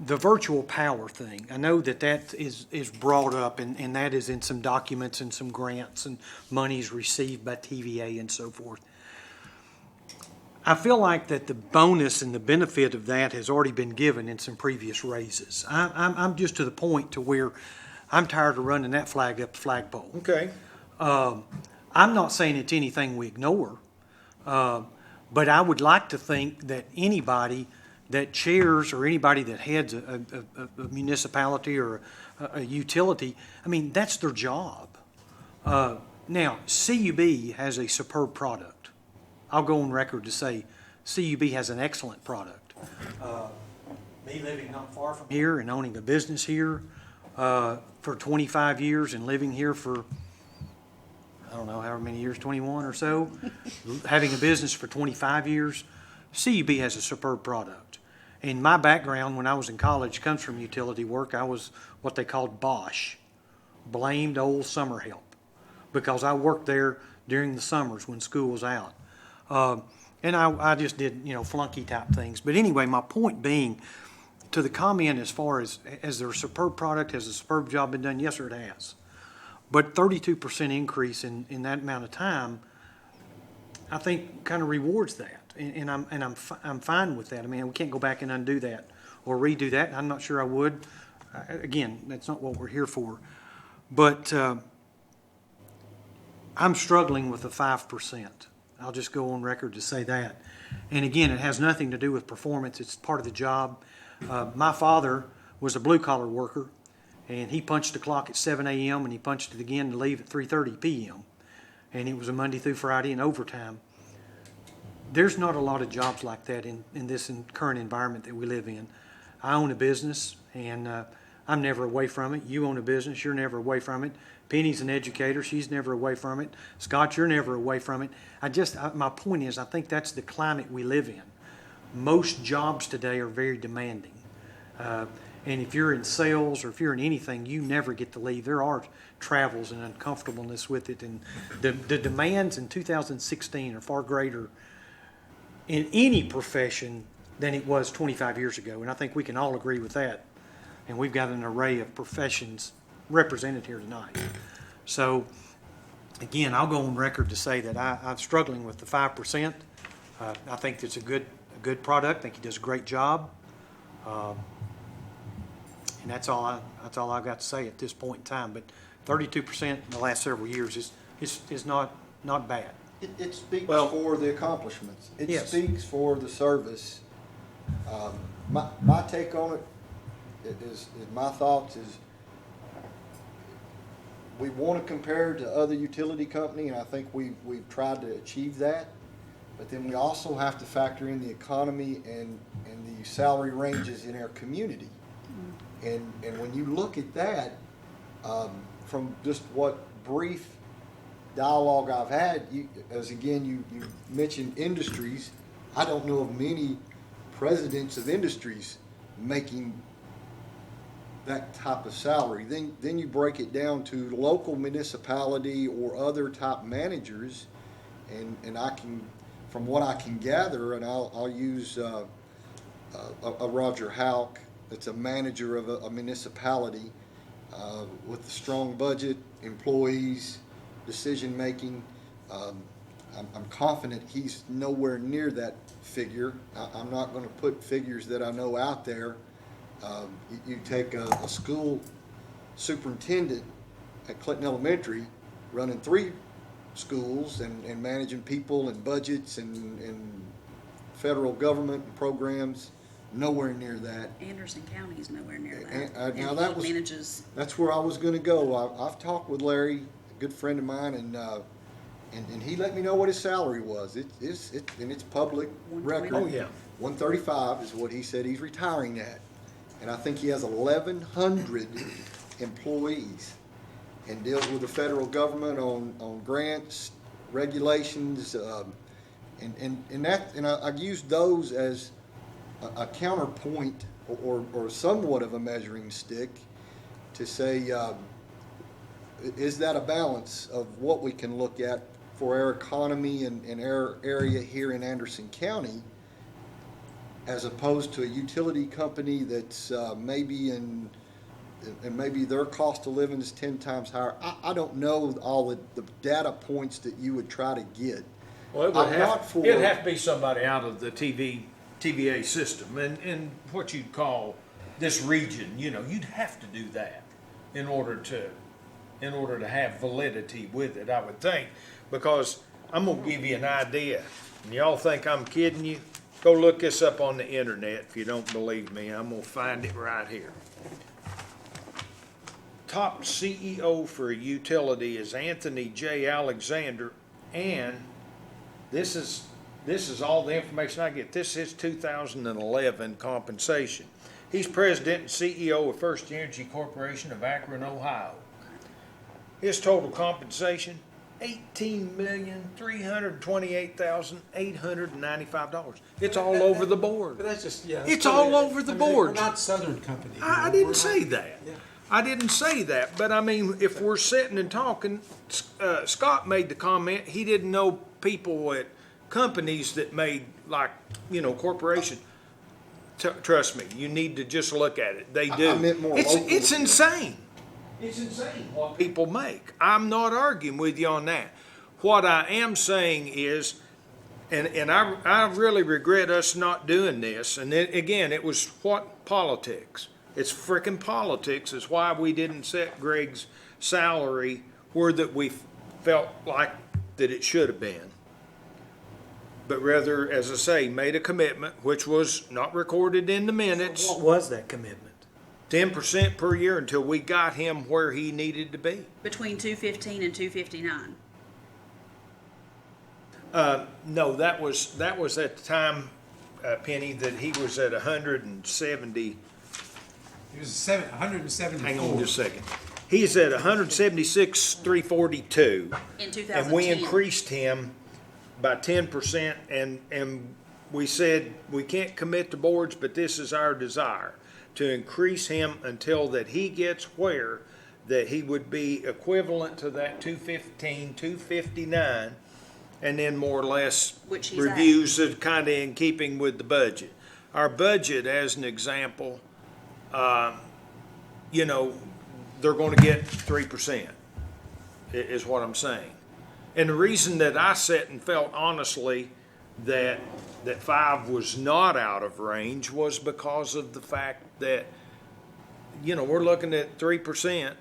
the virtual power thing, I know that is brought up, and that is in some documents and some grants and monies received by TVA and so forth. I feel like that the bonus and the benefit of that has already been given in some previous raises. I'm just to the point to where I'm tired of running that flag up the flagpole. Okay. I'm not saying it's anything we ignore, but I would like to think that anybody that chairs or anybody that heads a municipality or a utility, I mean, that's their job. Now, CUB has a superb product. I'll go on record to say CUB has an excellent product. Me living not far from here and owning a business here for 25 years and living here for, I don't know, however many years, 21 or so, having a business for 25 years, CUB has a superb product. And my background when I was in college comes from utility work. I was what they called BOSH, blamed old summer help, because I worked there during the summers when school was out. And I just did, flunky type things. But anyway, my point being, to the comment as far as their superb product, has a superb job been done? Yes, sir, it has. But 32% increase in that amount of time, I think kind of rewards that. And I'm fine with that. I mean, we can't go back and undo that or redo that. I'm not sure I would. Again, that's not what we're here for. But I'm struggling with the 5%. I'll just go on record to say that. And again, it has nothing to do with performance. It's part of the job. My father was a blue-collar worker, and he punched the clock at 7 a.m. and he punched it again to leave at 3:30 p.m. And it was a Monday through Friday and overtime. There's not a lot of jobs like that in this current environment that we live in. I own a business, and I'm never away from it. You own a business, you're never away from it. Penny's an educator, she's never away from it. Scott, you're never away from it. My point is, I think that's the climate we live in. Most jobs today are very demanding. And if you're in sales or if you're in anything, you never get to leave. There are travels and uncomfortableness with it. And the demands in 2016 are far greater in any profession than it was 25 years ago. And I think we can all agree with that. And we've got an array of professions represented here tonight. So, again, I'll go on record to say that I'm struggling with the 5%. I think it's a good product. I think he does a great job. And that's all I've got to say at this point in time. But 32% in the last several years is not bad. It speaks Well- for the accomplishments. It Yes. speaks for the service. My take on it is my thoughts is we want to compare to other utility company, and I think we've tried to achieve that. But then we also have to factor in the economy and the salary ranges in our community. And when you look at that, from just what brief dialogue I've had, you mentioned industries. I don't know of many presidents of industries making that type of salary. Then you break it down to local municipality or other top managers, and I can, from what I can gather, and I'll use a Roger Houck, that's a manager of a municipality with a strong budget, employees, decision making. I'm confident he's nowhere near that figure. I'm not going to put figures that I know out there. You take a school superintendent at Clinton Elementary running 3 schools and managing people and budgets and federal government and programs, nowhere near that. Anderson County is nowhere near that. And now And that he was- manages, That's where I was going to go. I've talked with Larry, a good friend of mine, and he let me know what his salary was. It's public record. Oh, yeah. 135 is what he said he's retiring at, and I think he has 1,100 employees, and deals with the federal government on grants, regulations, and I used those as a counterpoint or somewhat of a measuring stick to say, is that a balance of what we can look at for our economy and our area here in Anderson County, as opposed to a utility company that's maybe and maybe their cost of living is 10 times higher. I don't know all the data points that you would try to get. Well, it would I'm not for- it'd have to be somebody out of the TVA system and what you'd call this region, you'd have to do that in order to have validity with it, I would think. Because I'm gonna give you an idea, and y'all think I'm kidding you? Go look this up on the internet if you don't believe me. I'm gonna find it right here. Top CEO for a utility is Anthony J. Alexander, and this is all the information I get. This is 2011 compensation. He's president and CEO of First Energy Corporation of Akron, Ohio. His total compensation, $18,328,895. It's all over the board. But that's just, yeah. It's all over the board. We're not Southern Company. I didn't say that. Yeah. I didn't say that, but I mean, if we're sitting and talking, Scott made the comment, he didn't know people at companies that made corporation. Trust me, you need to just look at it. They do. I meant more It's local. insane. It's insane what people make. I'm not arguing with you on that. What I am saying is, and I really regret us not doing this. And again, it was politics. It's frickin' politics is why we didn't set Greg's salary where that we felt like that it should have been. But rather, as I say, made a commitment, which was not recorded in the minutes, What was that commitment? 10% per year until we got him where he needed to be. between 215 and 259. No, that was at the time, Penny, that he was at 170. It was 174. Hang on just a second. He's at 176,342. In 2010. And we increased him by 10%, and we said, we can't commit to boards, but this is our desire, to increase him until that he gets where that he would be equivalent to that 215, 259, and then more or less Which he's reviews it kind of in keeping with the budget. Our budget, as an example, you know, they're going to get 3%, is what I'm saying. And the reason that I sat and felt honestly that 5 was not out of range was because of the fact that, you know, we're looking at 3%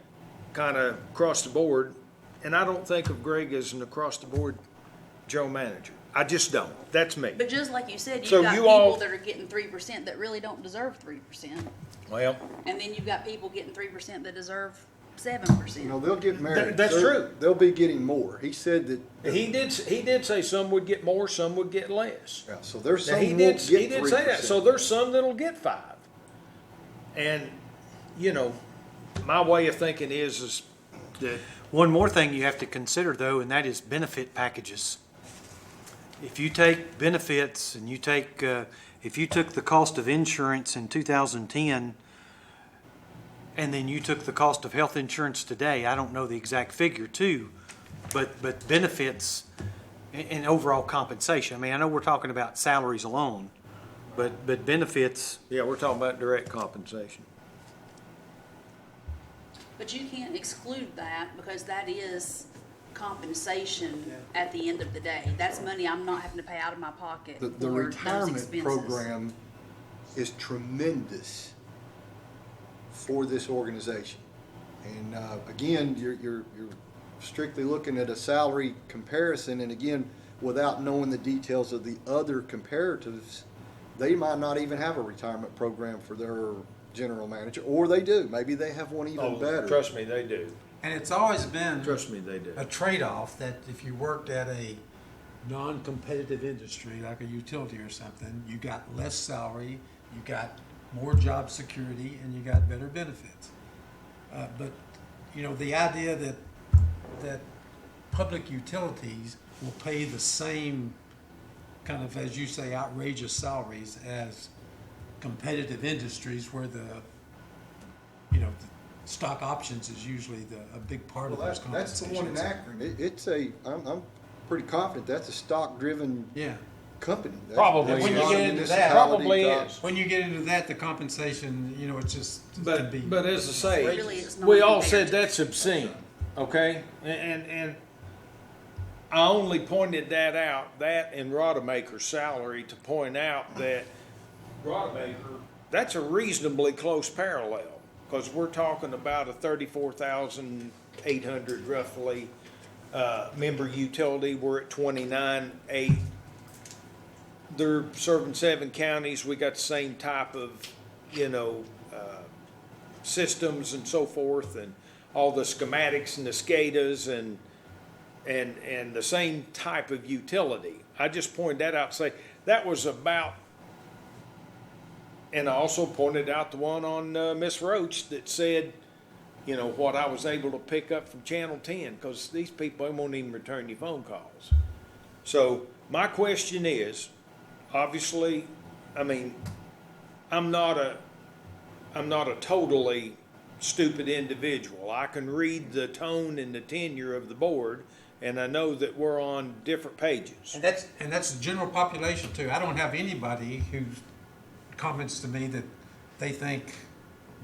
kind of across the board, and I don't think of Greg as an across-the-board general manager. I just don't. That's me. But just like you said, So you've got you people all- that are getting 3% that really don't deserve 3%. Well, And then you've got people getting 3% that deserve You 7%. know, they'll get married. That's true. They'll be getting more. He said that. he did say some would get more, some would get less. Yeah, so there's Now, some he who did, won't he get did 3%. say that. So there's some that'll get 5. And, you know, my way of thinking is that, One more thing you have to consider, though, and that is benefit packages. If you take benefits and you take, if you took the cost of insurance in 2010, and then you took the cost of health insurance today, I don't know the exact figure too, but benefits and overall compensation. I mean, I know we're talking about salaries alone, but benefits, yeah, we're talking about direct compensation. But you can't exclude that because that is compensation at the end of the day. That's money I'm not having to pay out of my pocket The for those retirement expenses. program is tremendous for this organization. And again, you're strictly looking at a salary comparison, and again, without knowing the details of the other comparatives, they might not even have a retirement program for their general manager, or they do. Maybe they have one even better. Trust me, they do. And it's always been Trust me, they do. a trade-off that if you worked at a non-competitive industry, like a utility or something, you got less salary, you got more job security, and you got better benefits. But, you know, the idea that public utilities will pay the same kind of, as you say, outrageous salaries as competitive industries where the, you know, the stock options is usually a big part of Well, those that's the compensations. one in Akron. I'm pretty confident that's a stock-driven Yeah. company. Probably That's When you not get a into that- municipality Probably top. is. When you get into that, the compensation, you know, it's just, it can be. But as I say, Really, it's not we all said comparative. that's obscene, okay? And I only pointed that out, that and Rodemaker's salary, to point out that Rodemaker, that's a reasonably close parallel, because we're talking about a 34,800 roughly member utility. We're at 29.8. They're serving 7 counties. We got the same type of, you know, systems and so forth, and all the schematics and the SCADAs and the same type of utility. I just pointed that out, say that was about, and I also pointed out the one on Miss Roach that said, you know, what I was able to pick up from Channel 10, because these people, they won't even return your phone calls. So my question is, obviously, I mean, I'm not a totally stupid individual. I can read the tone and the tenure of the board, and I know that we're on different pages. And that's the general population too. I don't have anybody who comments to me that they think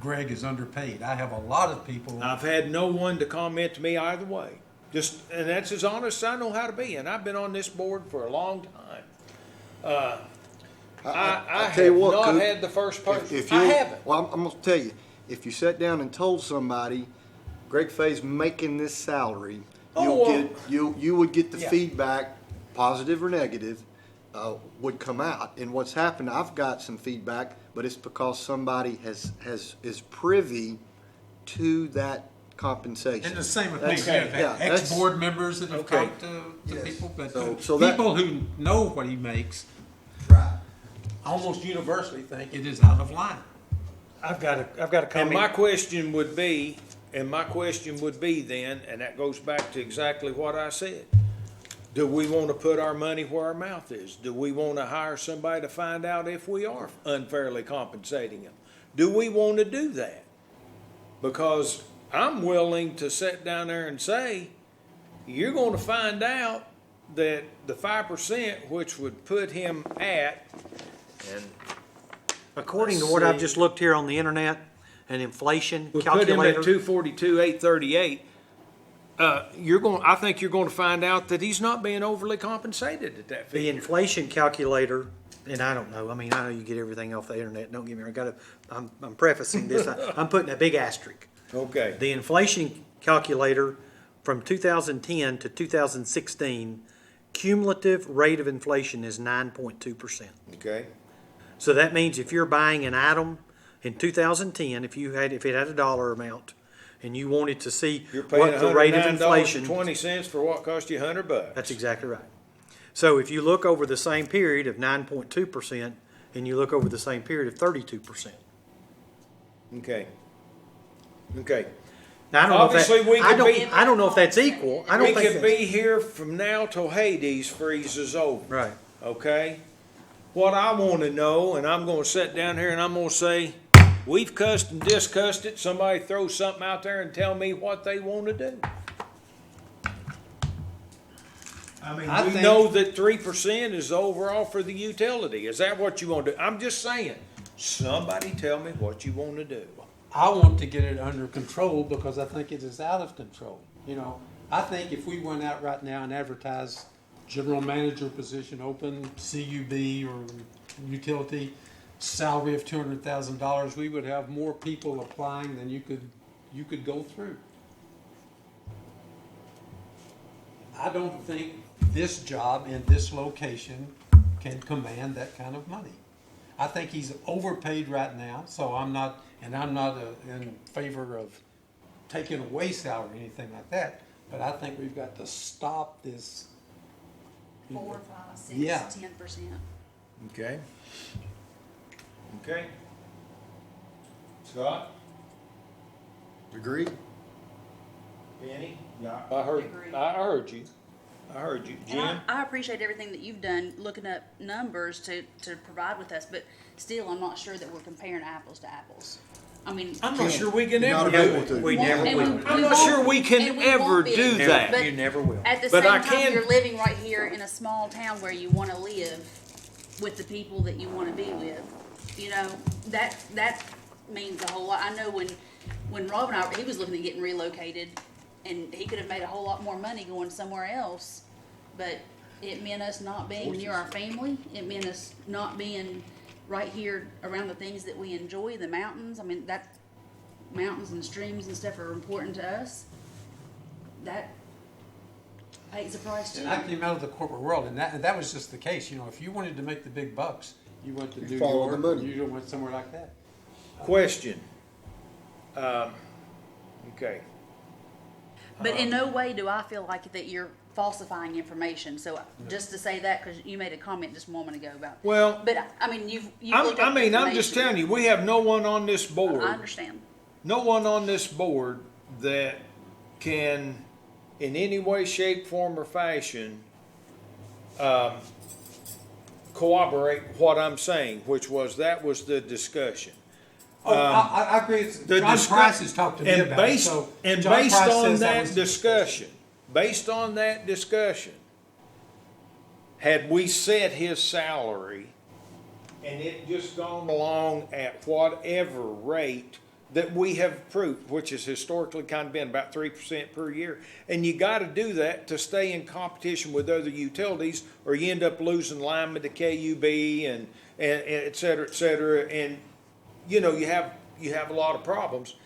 Greg is underpaid. I have a lot of people. I've had no one to comment to me either way. And that's as honest as I know how to be, and I've been on this board for a long time. I tell you have what, not Coop, had the first person. If I you, haven't. well, I'm gonna tell you, if you sat down and told somebody, Greg Fay's making this salary, you would get the Yeah. feedback, positive or negative, would come out. And what's happened, I've got some feedback, but it's because somebody is privy to that compensation. And the same with me. That's- We have yeah, that's- ex-board members that have Okay. talked to Yes. people, but So that- people who know what he makes Right. almost universally think it is out of line. I've got a And comment. my question would be then, and that goes back to exactly what I said. Do we want to put our money where our mouth is? Do we want to hire somebody to find out if we are unfairly compensating them? Do we want to do that? Because I'm willing to sit down there and say, you're going to find out that the 5%, which would put him at, and According to let's what I've see. just looked here on the internet, an inflation would put him at calculator. 242, 838. I think you're going to find out that he's not being overly compensated at that The figure. inflation calculator, and I don't know, I mean, I know you get everything off the internet, don't get me wrong, I'm prefacing this, I'm putting a big asterisk. Okay, The inflation calculator from 2010 to 2016, cumulative rate of inflation is 9.2%. okay, So that means if you're buying an item in 2010, if it had a dollar amount, and you wanted to see you're paying what the rate of inflation. $109.20 for what cost you $100. That's exactly right. So if you look over the same period of 9.2%, and you look over the same period of 32%. Okay. Okay. Now, I don't know Obviously, if we that, could be- I don't know if that's equal. I don't We think could that's. be here from now till Hades freezes over. Right. Okay? What I want to know, and I'm going to sit down here and I'm going to say, we've cussed and discussed it. Somebody throw something out there and tell me what they want to do. I mean, I we think- know that 3% is overall for the utility. Is that what you want to do? I'm just saying, somebody tell me what you want to do. I want to get it under control because I think it is out of control. You know, I think if we went out right now and advertised general manager position open, CUB or utility, salary of $200,000, we would have more people applying than you could go through. I don't think this job in this location can command that kind of money. I think he's overpaid right now, so I'm not in favor of taking away salary or anything like that, but I think we've got to stop this. 4, 5, 6, Yeah. 10%. Okay? Okay? Scott? Agreed? Penny? Yeah. I heard you. I heard you. And Jim? I appreciate everything that you've done, looking up numbers to provide with us, but still, I'm not sure that we're comparing apples to apples. I mean. I'm not sure we can You're ever not do able it. to. We never and will. I'm not won't- sure we can and we ever won't be. do that. But You never will. At the But same I time, can- you're living right here in a small town where you want to live with the people that you want to be with. You know, that means a whole lot. I know when Rob and he was looking at getting relocated, and he could have made a whole lot more money going somewhere else, but it meant us not being near our family. It meant us not being right here around the things that we enjoy, the mountains. I mean, that mountains and streams and stuff are important to us. That pays a price too. And I came out of the corporate world, and that was just the case. You know, if you wanted to make the big bucks, you went to New follow the York, money. you went somewhere like that. Question. Okay. But in no way do I feel like that you're falsifying information. So just to say that, because you made a comment just a moment ago about. Well, But I mean, you've looked up I'm just information. telling you, we have no one on this board. I understand. No one on this board that can, in any way, shape, form, or fashion, corroborate what I'm saying, which was that was the discussion. Oh, I agree. The John discu- Price has talked to me and about based, it. So and John based Price on says that was discussion, had we set his salary and it just gone along at whatever rate that we have approved, which has historically kind of been about 3% per year, and you got to do that to stay in competition with other utilities, or you end up losing linemen to KUB and et cetera, and you know you have a lot of problems.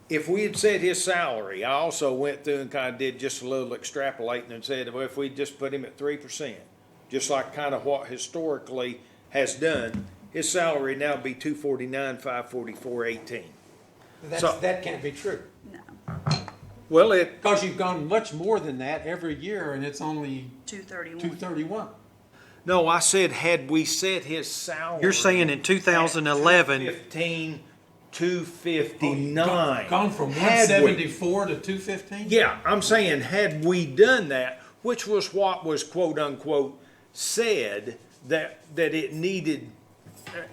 If we had set his salary, I also went through and kind of did just a little extrapolating and said, well, if we just put him at 3%, just like kind of what historically has done, his salary now would be $249,544.18. So- that can't be true. No, Well, it, Because you've gone much more than that every year, and it's only 231. 231. no, I said had we set his salary. You're saying in 2011, 15, $2.59. Gone from Had we- 174 to 215? Yeah, I'm saying, had we done that, which was what was quote unquote said, that it needed,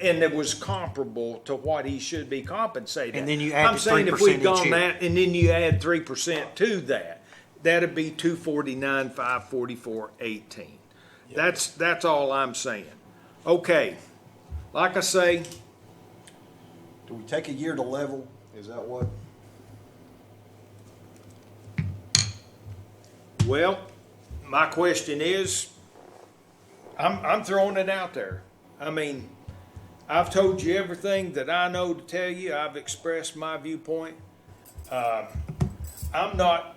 and it was comparable to what he should be compensated. And then you I'm added saying if 3% we'd each gone year. that, and then you add 3% to that, that'd be 249, 544, 18. That's all I'm saying. Okay, like I say, Do we take a year to level? Is that what? well, my question is, I'm throwing it out there. I mean, I've told you everything that I know to tell you. I've expressed my viewpoint. I'm not,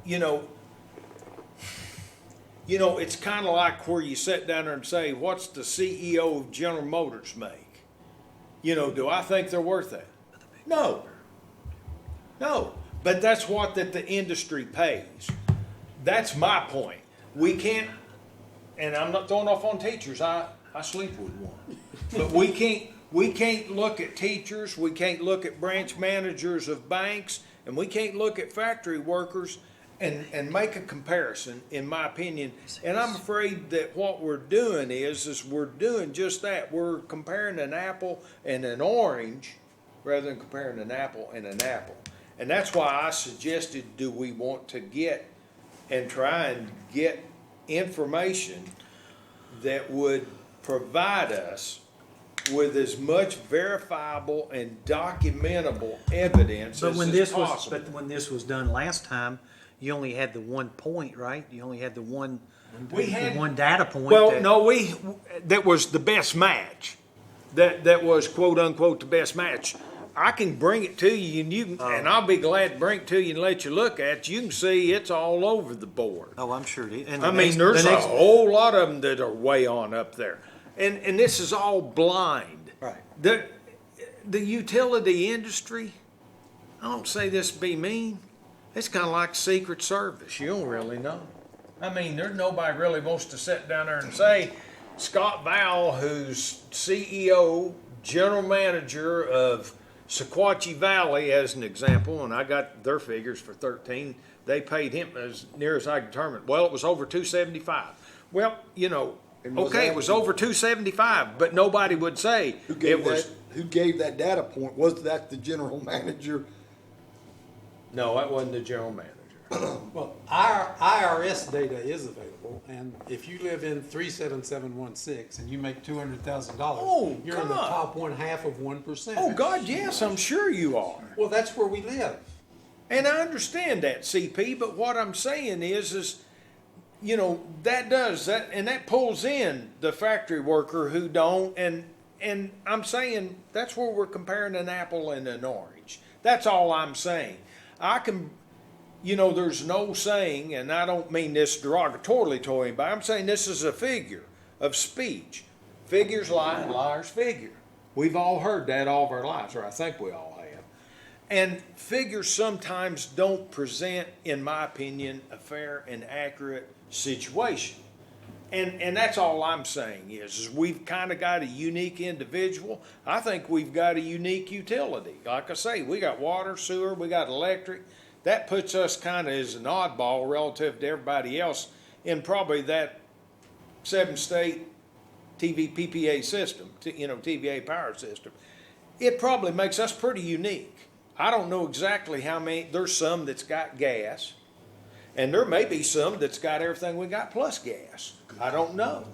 you know, it's kind of like where you sit down there and say, what's the CEO of General Motors make? Do I think they're worth that? No. No. But that's what that the industry pays. That's my point. We can't, and I'm not throwing off on teachers. I sleep with one. But we can't look at teachers, we can't look at branch managers of banks, and we can't look at factory workers and make a comparison, in my opinion. And I'm afraid that what we're doing is we're doing just that. We're comparing an apple and an orange rather than comparing an apple and an apple. And that's why I suggested, do we want to get and try and get information that would provide us with as much verifiable and documentable evidence But as when is this was, possible. but when this was done last time, you only had the 1 point, right? You only had the one, We had- the one data point. Well, that- no, that was the best match. That was quote unquote the best match. I can bring it to you and and I'll be glad to bring it to you and let you look at it. You can see it's all over the board. Oh, I'm sure it is. And I the mean, next- there's the a next- whole lot of them that are way on up there. And this is all blind. Right. The utility industry, I don't say this to be mean, it's kind of like Secret Service. You don't really know. I mean, there's nobody really wants to sit down there and say, Scott Val, who's CEO, general manager of Sequatchie Valley, as an example, and I got their figures for 13, they paid him, as near as I can determine, well, it was over 275. Well, And was okay, that- it was over 275, but nobody would say Who it gave was. that? Who gave that data point? Was that the general manager? No, that wasn't the general manager. Well, our IRS data is available, and if you live in 37716 and you make $200,000, Oh, you're in the God. top 1/2 of 1%. Oh, God, yes, I'm sure you are. Well, that's where we live. And I understand that, CP, but what I'm saying is, that does that, and that pulls in the factory worker who don't, and I'm saying that's where we're comparing an apple and an orange. That's all I'm saying. I can, there's no saying, and I don't mean this derogatorily to anybody, I'm saying this is a figure of speech. Figures lie and liars figure. We've all heard that all of our lives, or I think we all have. And figures sometimes don't present, in my opinion, a fair and accurate situation. And that's all I'm saying is we've kind of got a unique individual. I think we've got a unique utility. Like I say, we got water, sewer, we got electric. That puts us kind of as an oddball relative to everybody else in probably that 7-state PPA system, TVA power system. It probably makes us pretty unique. I don't know exactly how many, there's some that's got gas, and there may be some that's got everything we got plus gas. I don't know.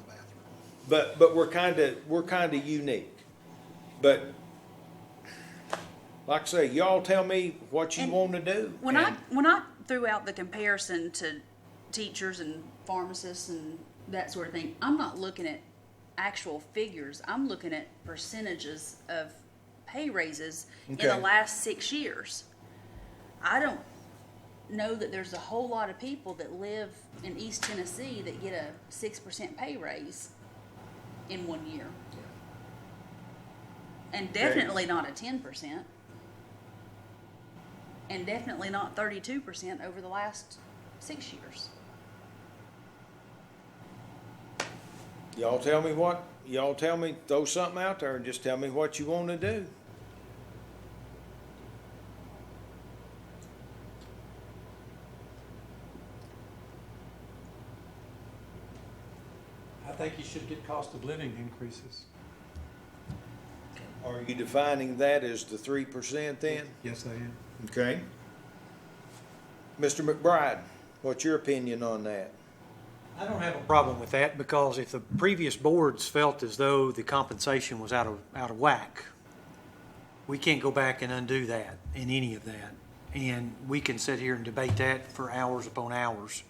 But we're kind of unique. But like I say, y'all tell me what you And want to do. When and- I threw out the comparison to teachers and pharmacists and that sort of thing, I'm not looking at actual figures. I'm looking at percentages of pay raises in the Okay. last 6 years. I don't know that there's a whole lot of people that live in East Tennessee that get a 6% pay raise in 1 year. And definitely not a 10%. And definitely not 32% over the last 6 years. Y'all tell me, throw something out there and just tell me what you want to do. should get cost of living increases. Are you defining that as the 3% then? Yes, I am. Okay. Mr. McBride, what's your opinion on that? I don't have a problem with that, because if the previous boards felt as though the compensation was out of whack, we can't go back and undo that in any of that. And we can sit here and debate that for hours upon hours.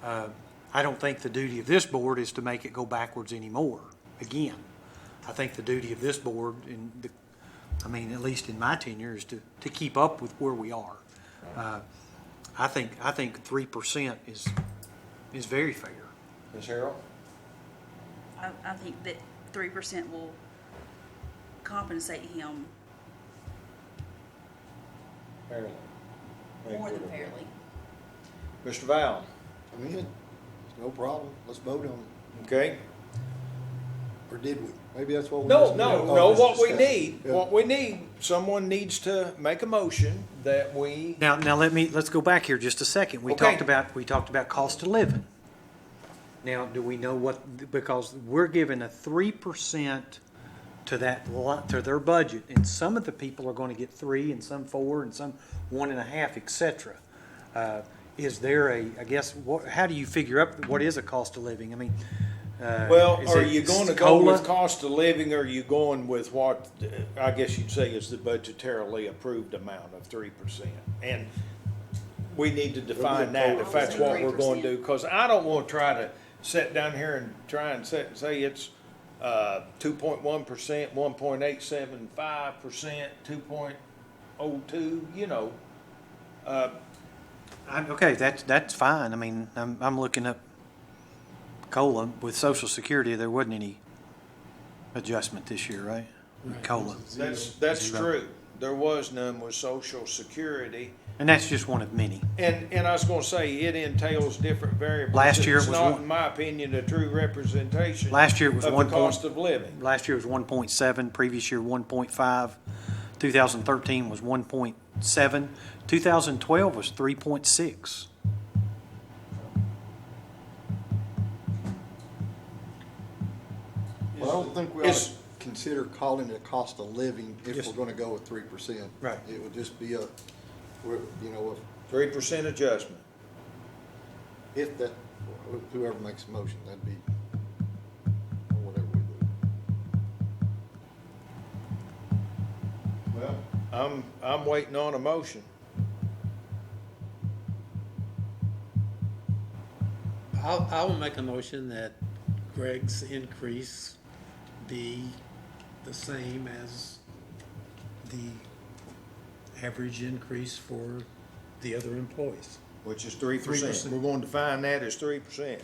I don't think the duty of this board is to make it go backwards anymore. Again, I think the duty of this board, at least in my tenure, is to keep up with where we are. I think 3% is very fair. Ms. Harrell? I think that 3% will compensate him Fairly. more than fairly. Mr. Val? I'm in. No problem. Let's vote on it. Okay. Or did we? Maybe that's what we. No, just no, did. Oh, no, just what we discuss. need, Yeah. what we need, someone needs to make a motion that we, Now let's go back here just a second. We Okay. talked about cost of living. Now, do we know because we're giving a 3% to to their budget, and some of the people are going to get 3, and some 4, and some 1.5, et cetera. Is there how do you figure up what is a cost of living? I mean, well, is are it you going to go COLA? with cost of living, or are you going with what, I guess you'd say is the budgetarily approved amount of 3%? And we need to define that if that's what we're going to do, because I don't want to try to sit down here and try and say it's 2.1%, 1.875%, 2.02, Okay, that's fine. I mean, I'm looking up COLA with Social Security. There wasn't any adjustment this year, right? COLA, That's true. There was none with Social Security. and that's just one of many. And I was gonna say, it entails different variables. Last year it It's was not, one- in my opinion, a true representation Last year it was of the 1 cost of living. Last year was 1.7, previous year 1.5, 2013 was 1.7, 2012 was 3.6. Well, I don't think we ought to Is- consider calling it a cost of living if Yes. we're gonna go with 3%. Right. It would just be a, 3% adjustment. if that, whoever makes a motion, that'd be, or whatever we do. Well, I'm waiting on a motion. I will make a motion that Greg's increase be the same as the average increase for the other employees. Which is 3%. 3%. We're going to define that as 3%.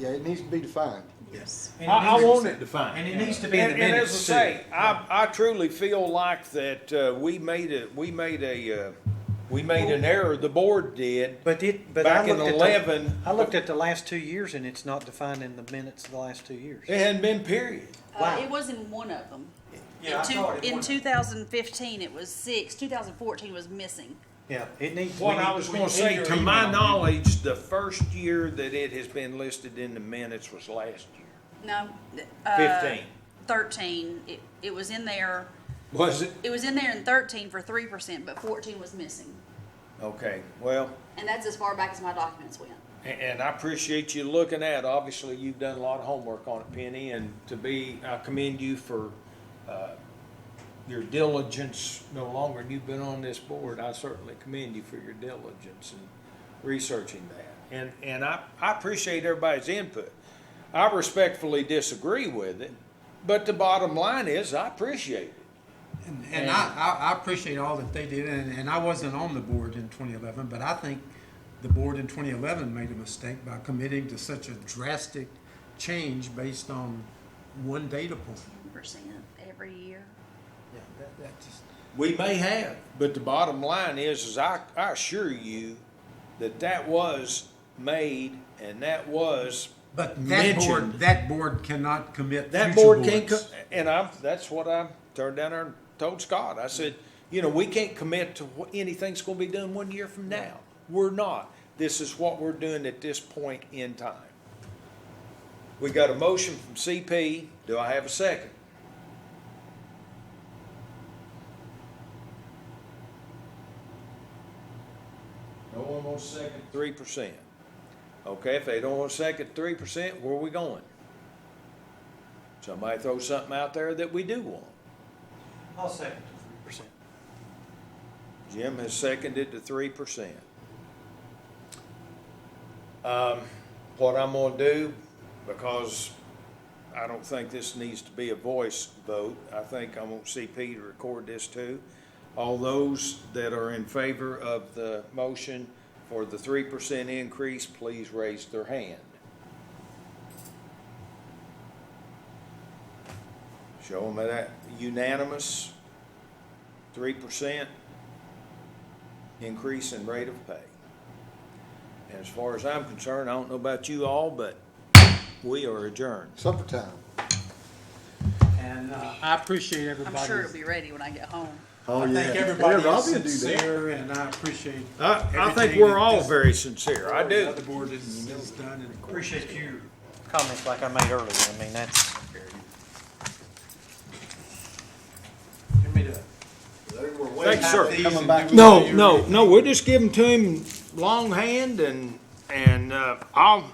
Yeah, it needs to be defined. Yes. I want it defined. And it needs to be in the And as I minutes, too. say, I truly feel like that, we made an error, the board did. But Back in 11. I looked at the last 2 years, and it's not defined in the minutes of the last 2 years. It hadn't been period. Wow. It was in one of them. Yeah, I saw it in In one. 2015, it was 6. 2014 was missing. Yeah, it needs. What I was gonna say, to my knowledge, the first year that it has been listed in the minutes was last year. No. 15. 13. It was in there. Was it? It was in there in 13 for 3%, but 14 was missing. Okay, well, And that's as far back as my documents went. and I appreciate you looking at, obviously, you've done a lot of homework on it, Penny, and I commend you for, your diligence no longer, and you've been on this board, I certainly commend you for your diligence in researching that. And I appreciate everybody's input. I respectfully disagree with it, but the bottom line is, I appreciate it. And I appreciate all that they did, and I wasn't on the board in 2011, but I think the board in 2011 made a mistake by committing to such a drastic change based on one data point. Percent every year. Yeah, that just. We may have, but the bottom line is I assure you that was made and that was But mentioned. that board cannot commit That future board can't, boards. and that's what I turned down there and told Scott. I said, we can't commit to anything's gonna be done 1 year from now. We're not. This is what we're doing at this point in time. We got a motion from CP. Do I have a second? No one wants to second 3%. Okay, if they don't want to second 3%, where are we going? Somebody throw something out there that we do want. I'll second the 3%. Jim has seconded the 3%. What I'm gonna do, because I don't think this needs to be a voice vote, I think I'm gonna CP to record this too. All those that are in favor of the motion for the 3% increase, please raise their hand. Show them that unanimous 3% increase in rate of pay. And as far as I'm concerned, I don't know about you all, but we are adjourned. Supper time. And I appreciate I'm everybody's. sure it'll be ready when I get home. Oh, I yeah. think everybody Yeah, is Robbie will do that. sincere, and I appreciate. I think everything we're that all this- very sincere, I The do. other board is done, and Appreciate your comments like I made earlier. I mean, that's, give me the. Thank you, sir. Coming back. No, we'll just give them to him longhand and I'll,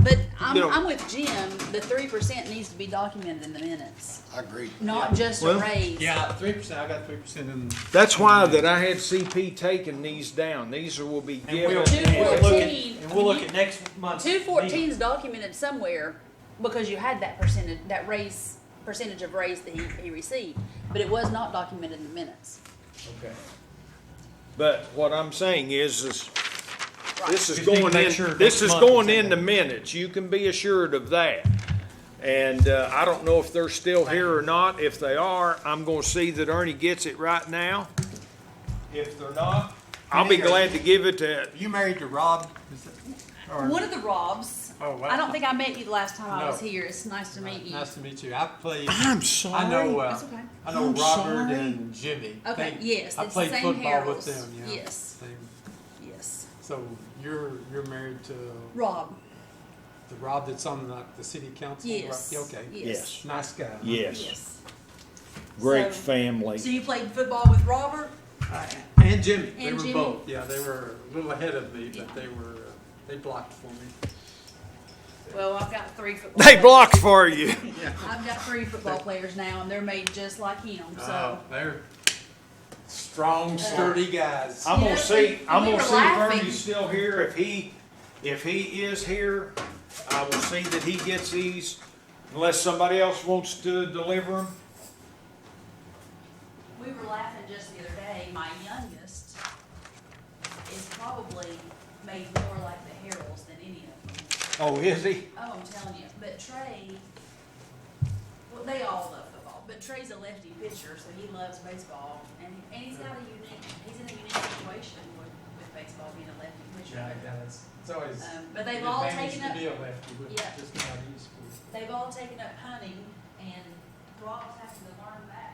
But You know- I'm with Jim, the 3% needs to be documented in the minutes, I agree. not just a Well, raise. Yeah, 3%, I got 3% in. that's why that I had CP taking these down. These will be and given. we'll, Two and we'll look at, 14. and we'll look at next month's. 214 is documented somewhere because you had that percentage, that percentage of raise that he received, but it was not documented in the minutes. Okay. But what I'm saying is this is Just need to going make sure in, this next is month going is in in the there. minutes. You can be assured of that. And, I don't know if they're still here or not. If they are, I'm gonna see that Ernie gets it right now. If they're not, I'll be glad to give it to, You married to Rob? Is that- or- One of the Robs, Oh, wow. I don't think I met you the last time I was No. here. It's nice to meet you. Nice to meet you. I played, I'm I sorry. know, That's okay. I know I'm Robert sorry. and Jimmy. Okay, yes, I it's the played same football Harold's. with them, yeah. Yes. Same. Yes. So you're married to Rob, the Rob that's on the city council? right? yes. Yeah, okay. Yes. Nice guy. Yes, Yes. great So- family. So you played football with Robert? And Jimmy, they And were Jimmy? both, yeah, they were a little ahead of me, but Yeah. they were, they blocked for me. Well, I've got 3 football They players. blocked for you. I've got 3 football players now, and they're made just like him, so. Oh, they're strong, sturdy guys. I'm Yeah, gonna see, and I'm we gonna were see if laughing. Ernie's still here. If he is here, I will see that he gets these, unless somebody else wants to deliver them. We were laughing just the other day, my youngest is probably made more like the Heralds than any of them. Oh, is he? Oh, I'm telling you, but Trey, well, they all love football, but Trey's a lefty pitcher, so he loves baseball, and he's got he's in a unique situation with baseball being a lefty pitcher. It's always. But they've an all advantage taken up, to be a lefty, but Yeah. just not easy. they've all taken up hunting, and Rob's having to learn that.